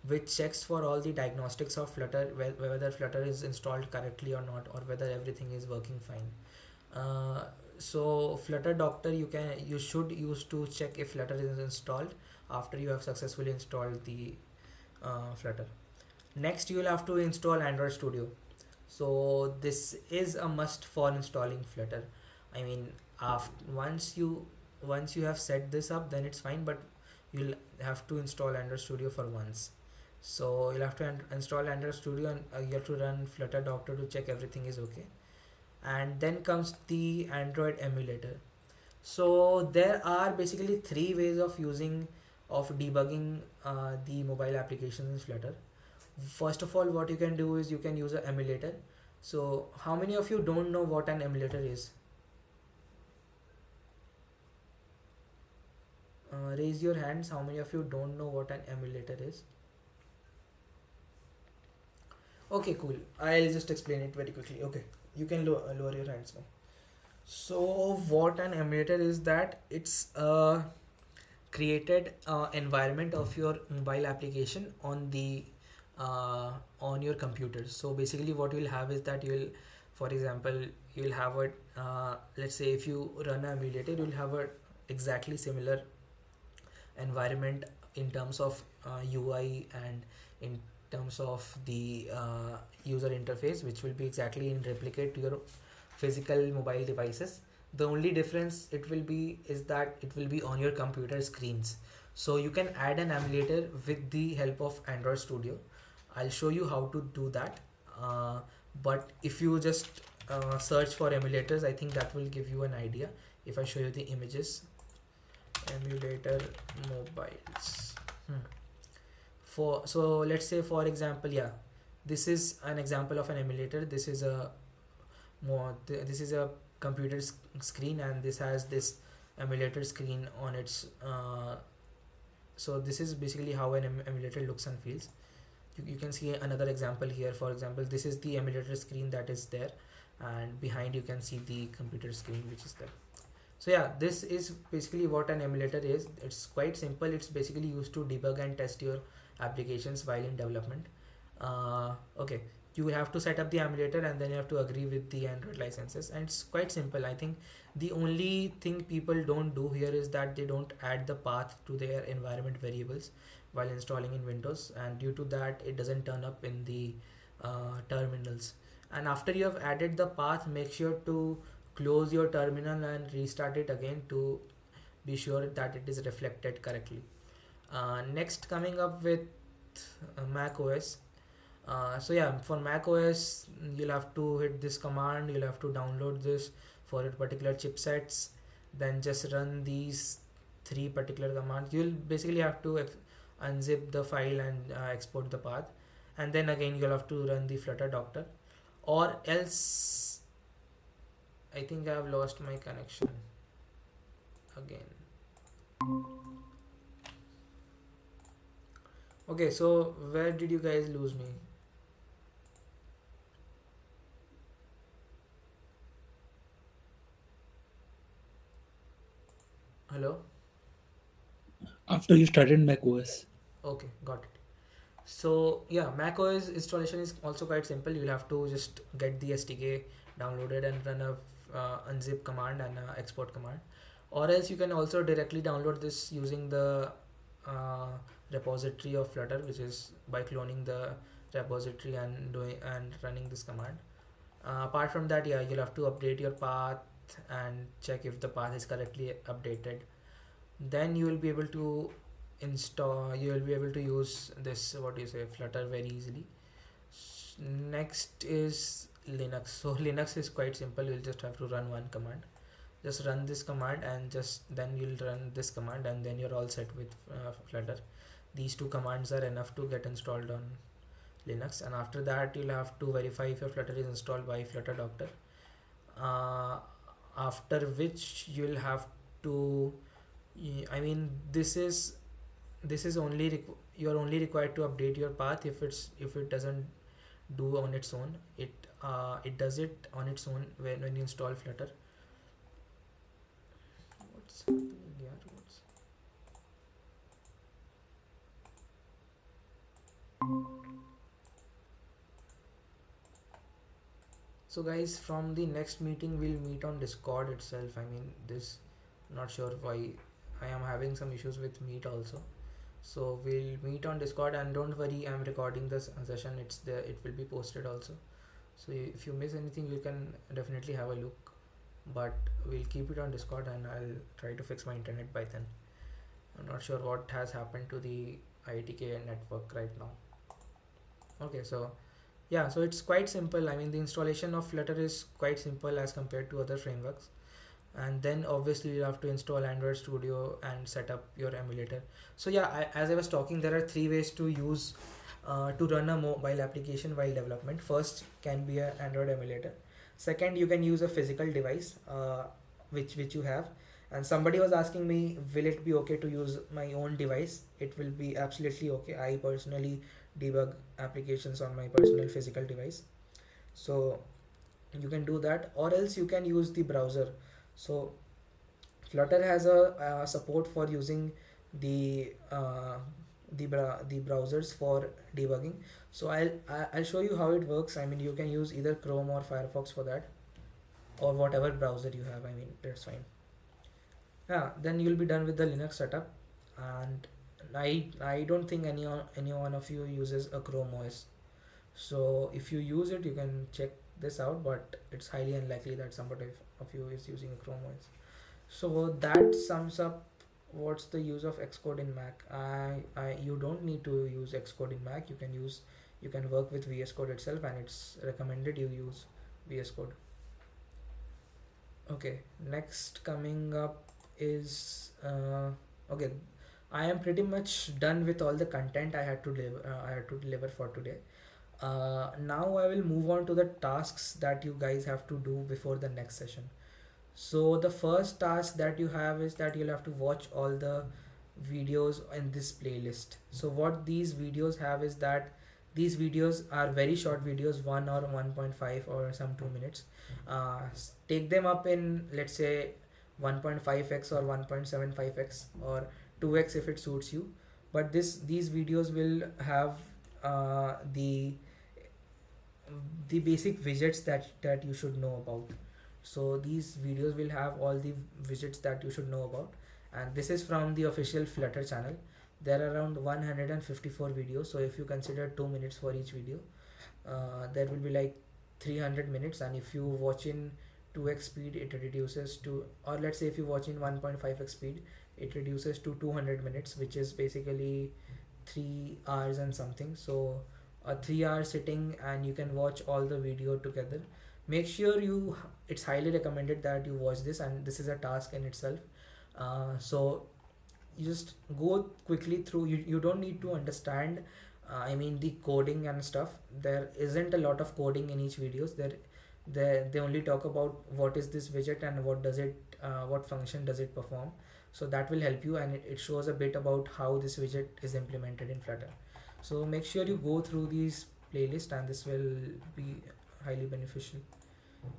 which checks for all the diagnostics of Flutter, whether Flutter is installed correctly or not, or whether everything is working fine. So Flutter doctor you should use to check if Flutter is installed after you have successfully installed the Flutter. Next, you will have to install Android Studio. So this is a must for installing Flutter. I mean, once you have set this up, then it's fine, but you'll have to install Android Studio for once. So you'll have to install Android Studio, and you have to run Flutter doctor to check everything is okay. And then comes the Android emulator. So there are basically three ways of debugging the mobile applications in Flutter. First of all, what you can do is you can use an emulator. So how many of you don't know what an emulator is? Raise your hands. How many of you don't know what an emulator is? Okay, cool. I'll just explain it very quickly. Okay, you can lower your hands now. So what an emulator is, that it's a created environment of your mobile application on your computer. So basically what you'll have is that for example, you'll have a let's say if you run an emulator, you'll have a exactly similar environment in terms of UI and in terms of the user interface, which will be exactly in replicate to your physical mobile devices. The only difference it will be is that it will be on your computer screens. So you can add an emulator with the help of Android Studio. I'll show you how to do that. But if you just search for emulators, I think that will give you an idea. If I show you the images, emulator mobiles. So let's say for example, this is an example of an emulator. This is a computer screen, and this has this emulator screen on its so this is basically how an emulator looks and feels. You can see another example here. For example, this is the emulator screen that is there, and behind you can see the computer screen which is there. So this is basically what an emulator is. It's quite simple. It's basically used to debug and test your applications while in development. Okay, you have to set up the emulator, and then you have to agree with the Android licenses, and it's quite simple. I think the only thing people don't do here is that they don't add the path to their environment variables while installing in Windows, and due to that it doesn't turn up in the terminals. And after you have added the path, make sure to close your terminal and restart it again to be sure that it is reflected correctly. Next, coming up with Mac OS. For Mac OS, you'll have to hit this command. You'll have to download this for your particular chipsets. Then just run these three particular commands. You'll basically have to unzip the file and export the path. And then again, you'll have to run the Flutter Doctor, or else I think I have lost my connection again. Okay, so where did you guys lose me? Hello? After you started Mac OS. Okay, got it. So Mac OS installation is also quite simple. You'll have to just get the SDK downloaded and run a unzip command and a export command, or else you can also directly download this using the repository of Flutter, which is by cloning the repository and running this command. Apart from that, you'll have to update your path and check if the path is correctly updated. Then you will be able to use this Flutter very easily. Next is Linux. So Linux is quite simple. You'll just have to run one command. Just run this command, and then you'll run this command, and then you're all set with Flutter. These two commands are enough to get installed on Linux, and after that you'll have to verify if your Flutter is installed by Flutter Doctor. After which you'll have to, this is only you're only required to update your path if it doesn't do on its own. It does it on its own when you install Flutter. What's happening here? So guys, from the next meeting we'll meet on Discord itself. Not sure why I am having some issues with Meet also. So we'll meet on Discord, and don't worry, I'm recording this session. It's there, it will be posted also. So if you miss anything, you can definitely have a look, but we'll keep it on Discord, and I'll try to fix my internet by then. I'm not sure what has happened to the IITK network right now. Okay, so it's quite simple. The installation of Flutter is quite simple as compared to other frameworks. and then obviously you have to install Android Studio and set up your emulator. So yeah, as I was talking, there are three ways to use to run a mobile application while development. First can be an Android emulator. Second, you can use a physical device which you have. And somebody was asking me, will it be okay to use my own device? It will be absolutely okay. I personally debug applications on my personal physical device, so you can do that, or else you can use the browser. So Flutter has a support for using the the browsers for debugging. So I'll show you how it works. I mean, you can use either Chrome or Firefox for that, or whatever browser you have. I mean, that's fine. Yeah, then you'll be done with the Linux setup. And I don't think any one of you uses a Chrome OS. So if you use it, you can check this out, but it's highly unlikely that somebody of you is using a Chrome OS. So that sums up what's the use of Xcode in Mac. You don't need to use Xcode in Mac. You can work with VS Code itself, and it's recommended you use VS Code. Okay, next coming up is okay. I am pretty much done with all the content I had to deliver for today. Now I will move on to the tasks that you guys have to do before the next session. So the first task that you have is that you'll have to watch all the videos in this playlist. So what these videos have is that these videos are very short videos, 1 or 1.5 or some 2 minutes. Take them up in, let's say, 1.5x or 1.75x or 2x if it suits you. But these videos will have the basic widgets that you should know about. So these videos will have all the widgets that you should know about, and this is from the official Flutter channel. There are around 154 videos, so if you consider 2 minutes for each video, there will be like 300 minutes. And if you watch in 2x speed, it reduces to, or let's say if you watch in 1.5x speed, it reduces to 200 minutes, which is basically 3 hours and something. So a 3 hour sitting, and you can watch all the video together. Make sure it's highly recommended that you watch this, and this is a task in itself. So you just go quickly through. You don't need to understand I mean the coding and stuff. There isn't a lot of coding in each videos. They only talk about what is this widget and what does it what function does it perform. So that will help you, and it shows a bit about how this widget is implemented in Flutter. So make sure you go through these playlists, and this will be highly beneficial.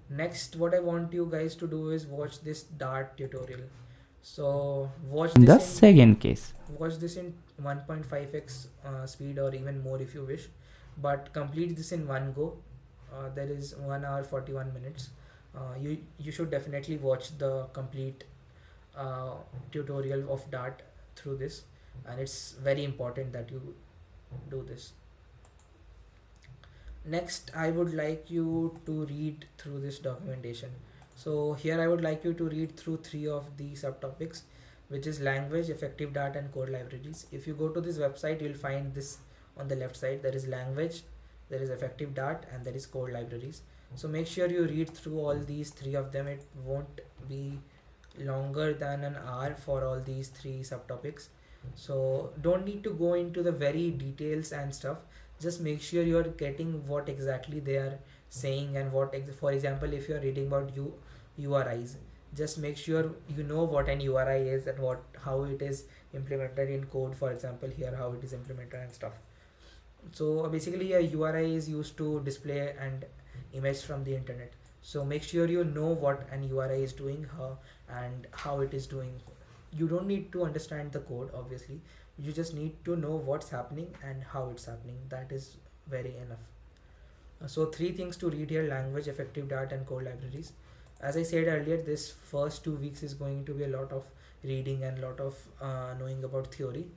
Next, what I want you guys to do is watch this Dart tutorial. So watch this in 1.5x speed, or even more if you wish, but complete this in one go. There is 1 hour 41 minutes. You should definitely watch the complete tutorial of Dart through this, and it's very important that you do this. Next, I would like you to read through this documentation. So here I would like you to read through 3 of the subtopics, which is language, effective Dart, and code libraries. If you go to this website, you'll find this on the left side. There is language, there is effective Dart, and there is code libraries. So make sure you read through all these 3 of them. It won't be longer than an hour for all these 3 subtopics. So don't need to go into the very details and stuff. Just make sure you're getting what exactly they are saying, and for example, if you're reading about URIs, just make sure you know what an URI is and how it is implemented in code. For example, here how it is implemented and stuff. So basically a URI is used to display an image from the internet. So make sure you know what an URI is doing, and how it is doing. You don't need to understand the code, obviously. You just need to know what's happening and how it's happening. That is very enough. So 3 things to read here: language, effective Dart, and code libraries. As I said earlier, this first 2 weeks is going to be a lot of reading and a lot of knowing about theory.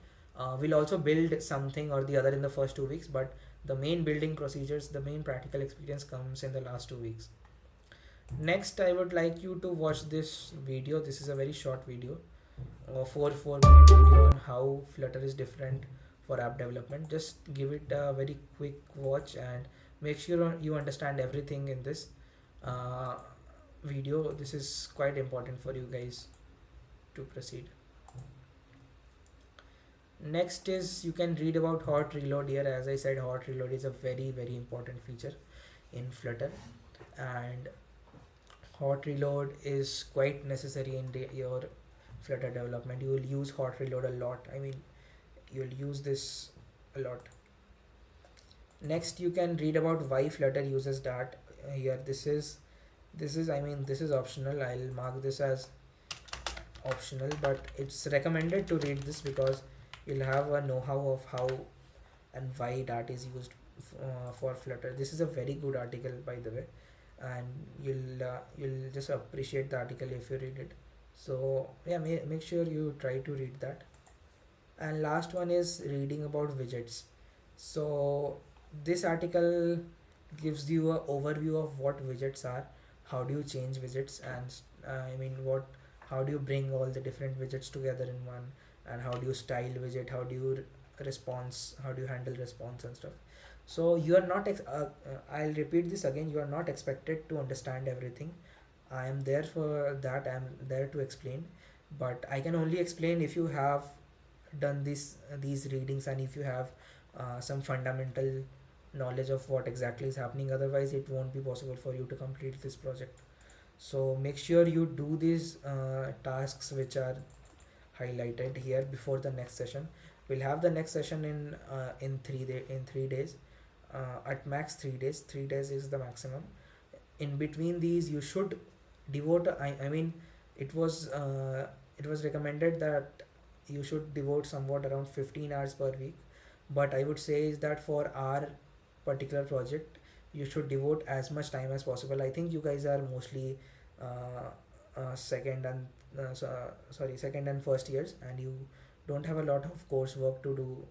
We'll also build something or the other in the first 2 weeks, but the main building procedures, the main practical experience comes in the last 2 weeks. Next, I would like you to watch this video. This is a very short video, 4-minute video on how Flutter is different for app development. Just give it a very quick watch and make sure you understand everything in this. video. This is quite important for you guys to proceed. Next is you can read about hot reload here. As I said, hot reload is a very important feature in Flutter, and hot reload is quite necessary in your Flutter development. You will use hot reload a lot. I mean, you'll use this a lot. Next, you can read about why Flutter uses Dart. Here, this is optional. I'll mark this as optional, but it's recommended to read this because you'll have a know-how of how and why Dart is used for Flutter. This is a very good article, by the way, and you'll just appreciate the article if you read it. So yeah, make sure you try to read that. And last one is reading about widgets. So this article gives you a overview of what widgets are, how do you change widgets, and I mean what how do you bring all the different widgets together in one, and how do you style widget, how do you response, how do you handle response and stuff. So you are not I'll repeat this again, you are not expected to understand everything. I am there for that, I am there to explain, but I can only explain if you have done these readings, and if you have some fundamental knowledge of what exactly is happening. Otherwise it won't be possible for you to complete this project. So make sure you do these tasks which are highlighted here before the next session. We'll have the next session in 3 days, at max 3 days. 3 days is the maximum. In between these you should devote I mean it was recommended that you should devote somewhat around 15 hours per week, but I would say is that for our particular project you should devote as much time as possible. I think you guys are mostly second and second and first years, and you don't have a lot of coursework to do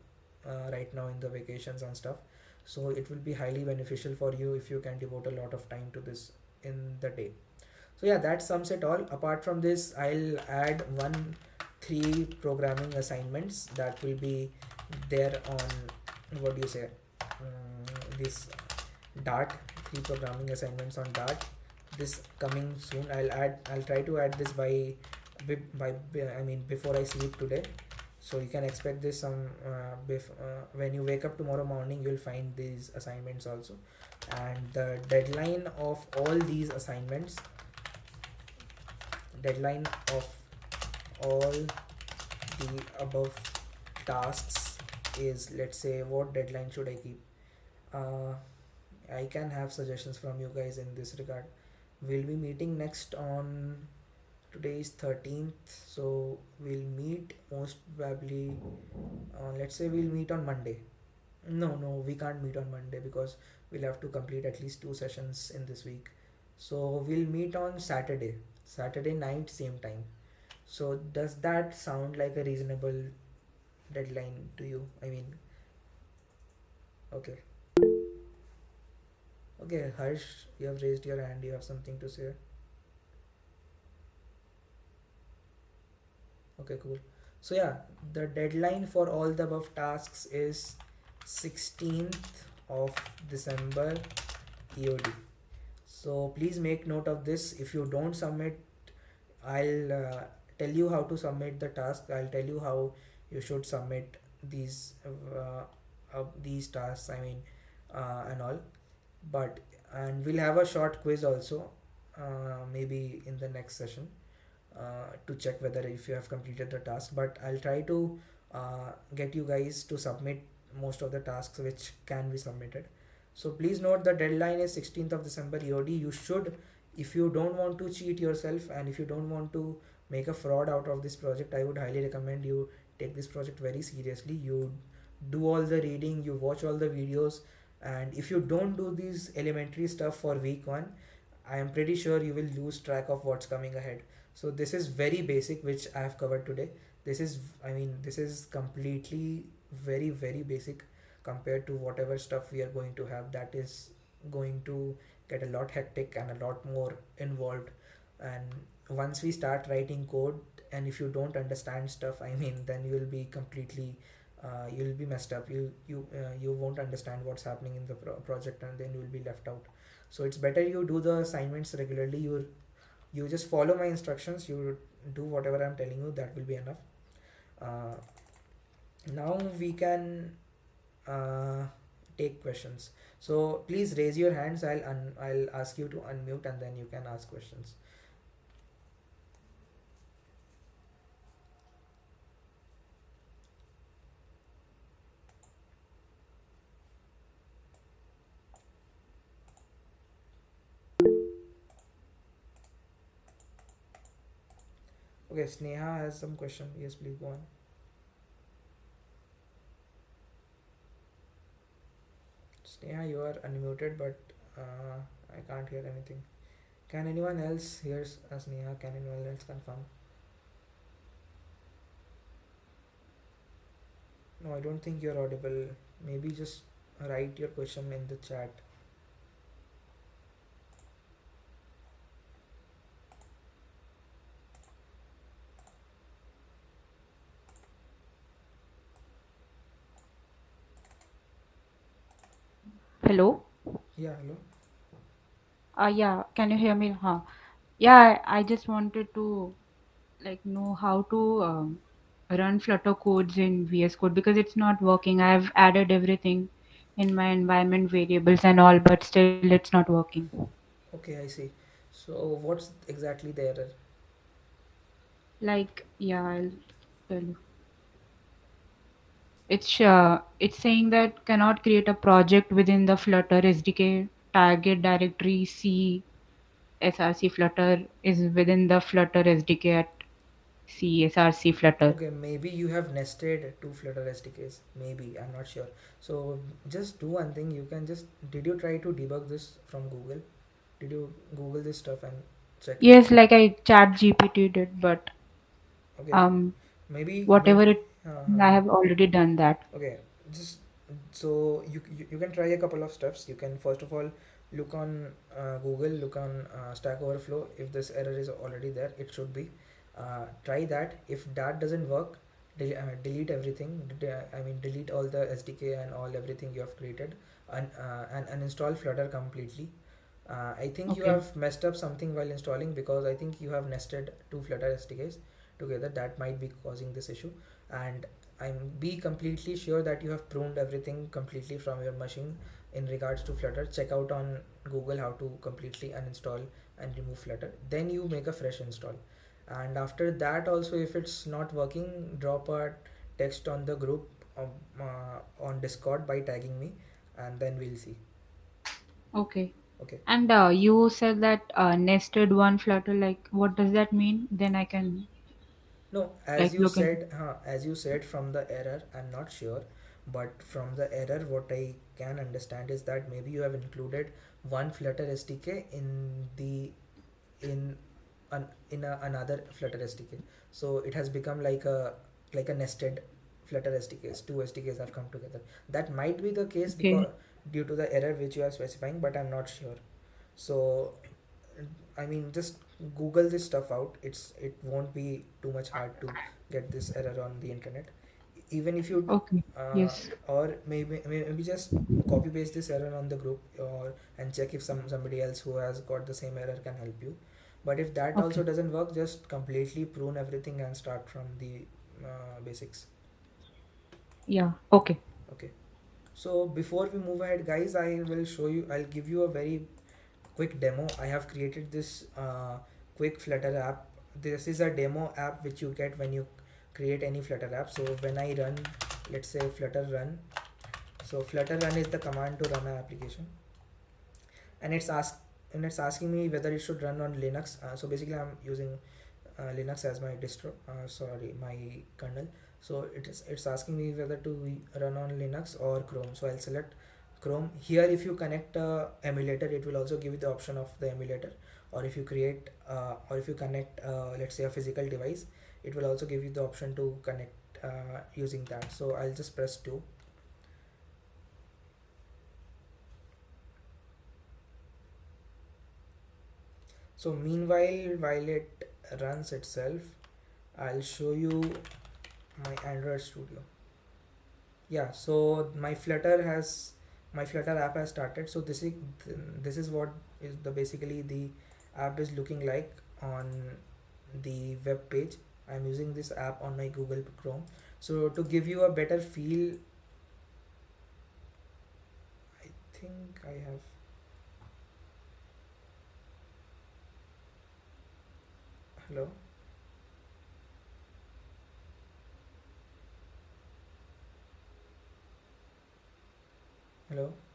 right now in the vacations and stuff. So it will be highly beneficial for you if you can devote a lot of time to this in the day. So yeah, that sums it all. Apart from this, I'll add 3 programming assignments that will be there on, what do you say, this Dart. 3 programming assignments on Dart, this coming soon. I'll try to add this by I mean before I sleep today. So you can expect this when you wake up tomorrow morning, you'll find these assignments also. And the deadline of all these assignments, deadline of all the above tasks is, let's say, what deadline should I keep? I can have suggestions from you guys in this regard. We'll be meeting next on, today is 13th, so we'll meet most probably let's say we'll meet on Monday. No, we can't meet on Monday because we'll have to complete at least 2 sessions in this week. So we'll meet on Saturday night, same time. So does that sound like a reasonable deadline to you? I mean, okay. Okay, Harsh, you have raised your hand. You have something to say? Okay, cool. So yeah, the deadline for all the above tasks is 16th of December EOD. So please make note of this. If you don't submit, I'll tell you how to submit the task. I'll tell you how you should submit these tasks, I mean, and all. And we'll have a short quiz also, maybe in the next session, to check whether if you have completed the task. But I'll try to get you guys to submit most of the tasks which can be submitted. So please note the deadline is 16th of December EOD. You should, if you don't want to cheat yourself and if you don't want to make a fraud out of this project, I would highly recommend you take this project very seriously. You do all the reading, you watch all the videos, and if you don't do these elementary stuff for week 1, I am pretty sure you will lose track of what's coming ahead. So this is very basic, which I have covered today. This is completely very basic compared to whatever stuff we are going to have. That is going to get a lot hectic and a lot more involved. And once we start writing code, and if you don't understand stuff, I mean, then you will be completely you'll be messed up. You won't understand what's happening in the project, and then you will be left out. So it's better you do the assignments regularly. You You just follow my instructions, you do whatever I'm telling you, that will be enough. uh, Now we can uh, take questions. So please raise your hands. I'll ask you to unmute and then you can ask questions. Okay, Sneha has some question. Yes, please go on. Sneha, you are unmuted, but I can't hear anything. Can anyone else hear Sneha? Can anyone else confirm? No, I don't think you're audible. Maybe just write your question in the chat. Hello. Yeah, hello. Yeah. Can you hear me? Huh. Yeah. I just wanted to know how to run Flutter codes in VS Code because it's not working. I've added everything in my environment variables and all, but still it's not working. Okay, I see. So what's exactly the error? Yeah, I'll tell you. It's saying that cannot create a project within the Flutter SDK target directory. C src Flutter is within the Flutter SDK at C src Flutter. Okay, maybe you have nested two Flutter SDKs. Maybe, I'm not sure. So just do one thing. You can just, did you try to debug this from Google? Did you Google this stuff and check it? Yes, like I chat GPT did, but Okay, um maybe whatever it I have already done that. okay, just so you can try a couple of steps. You can first of all look on Google, look on Stack Overflow. If this error is already there, it should be. Try that. If that doesn't work, delete everything. I mean, delete all the SDK and all everything you have created, and uninstall Flutter completely. I think you Okay. have messed up something while installing, because I think you have nested two Flutter SDKs together. That might be causing this issue. And I'm be completely sure that you have pruned everything completely from your machine in regards to Flutter. Check out on Google how to completely uninstall and remove Flutter. Then you make a fresh install. And after that also, if it's not working, drop a text on the group on Discord by tagging me, and then we'll see. Okay. Okay. And you said that nested one Flutter, like what does that mean? Then I can No, look into. as you said from the error, I'm not sure, but from the error, what I can understand is that maybe you have included one Flutter SDK in the in another Flutter SDK, so it has become like a nested Flutter SDKs. Two SDKs have come together. That might be the case because Okay. due to the error which you are specifying, but I'm not sure. So I mean, just Google this stuff out. It won't be too much hard to get this error on the internet. Even if you Okay. Yes. or maybe just copy paste this error on the group, or and check if somebody else who has got the same error can help you. But if that also Okay. doesn't work, just completely prune everything and start from the basics. Yeah. Okay. Okay. So before we move ahead, guys, I'll give you a very quick demo. I have created this quick Flutter app. This is a demo app which you get when you create any Flutter app. So when I run, let's say Flutter run. So Flutter run is the command to run an application, and it's asking me whether it should run on Linux. So basically, I'm using Linux as my distro. Sorry, my kernel. So it's asking me whether to run on Linux or Chrome. So I'll select Chrome. Here, if you connect a emulator, it will also give you the option of the emulator. Or if you create or if you connect, let's say, a physical device, it will also give you the option to connect using that. So I'll just press 2. So meanwhile, while it runs itself, I'll show you my Android Studio. Yeah, so my Flutter app has started. So this is what is the basically the app is looking like. on the web page. I'm using this app on my Google Chrome. So to give you a better feel, I think I have. Hello. Hello.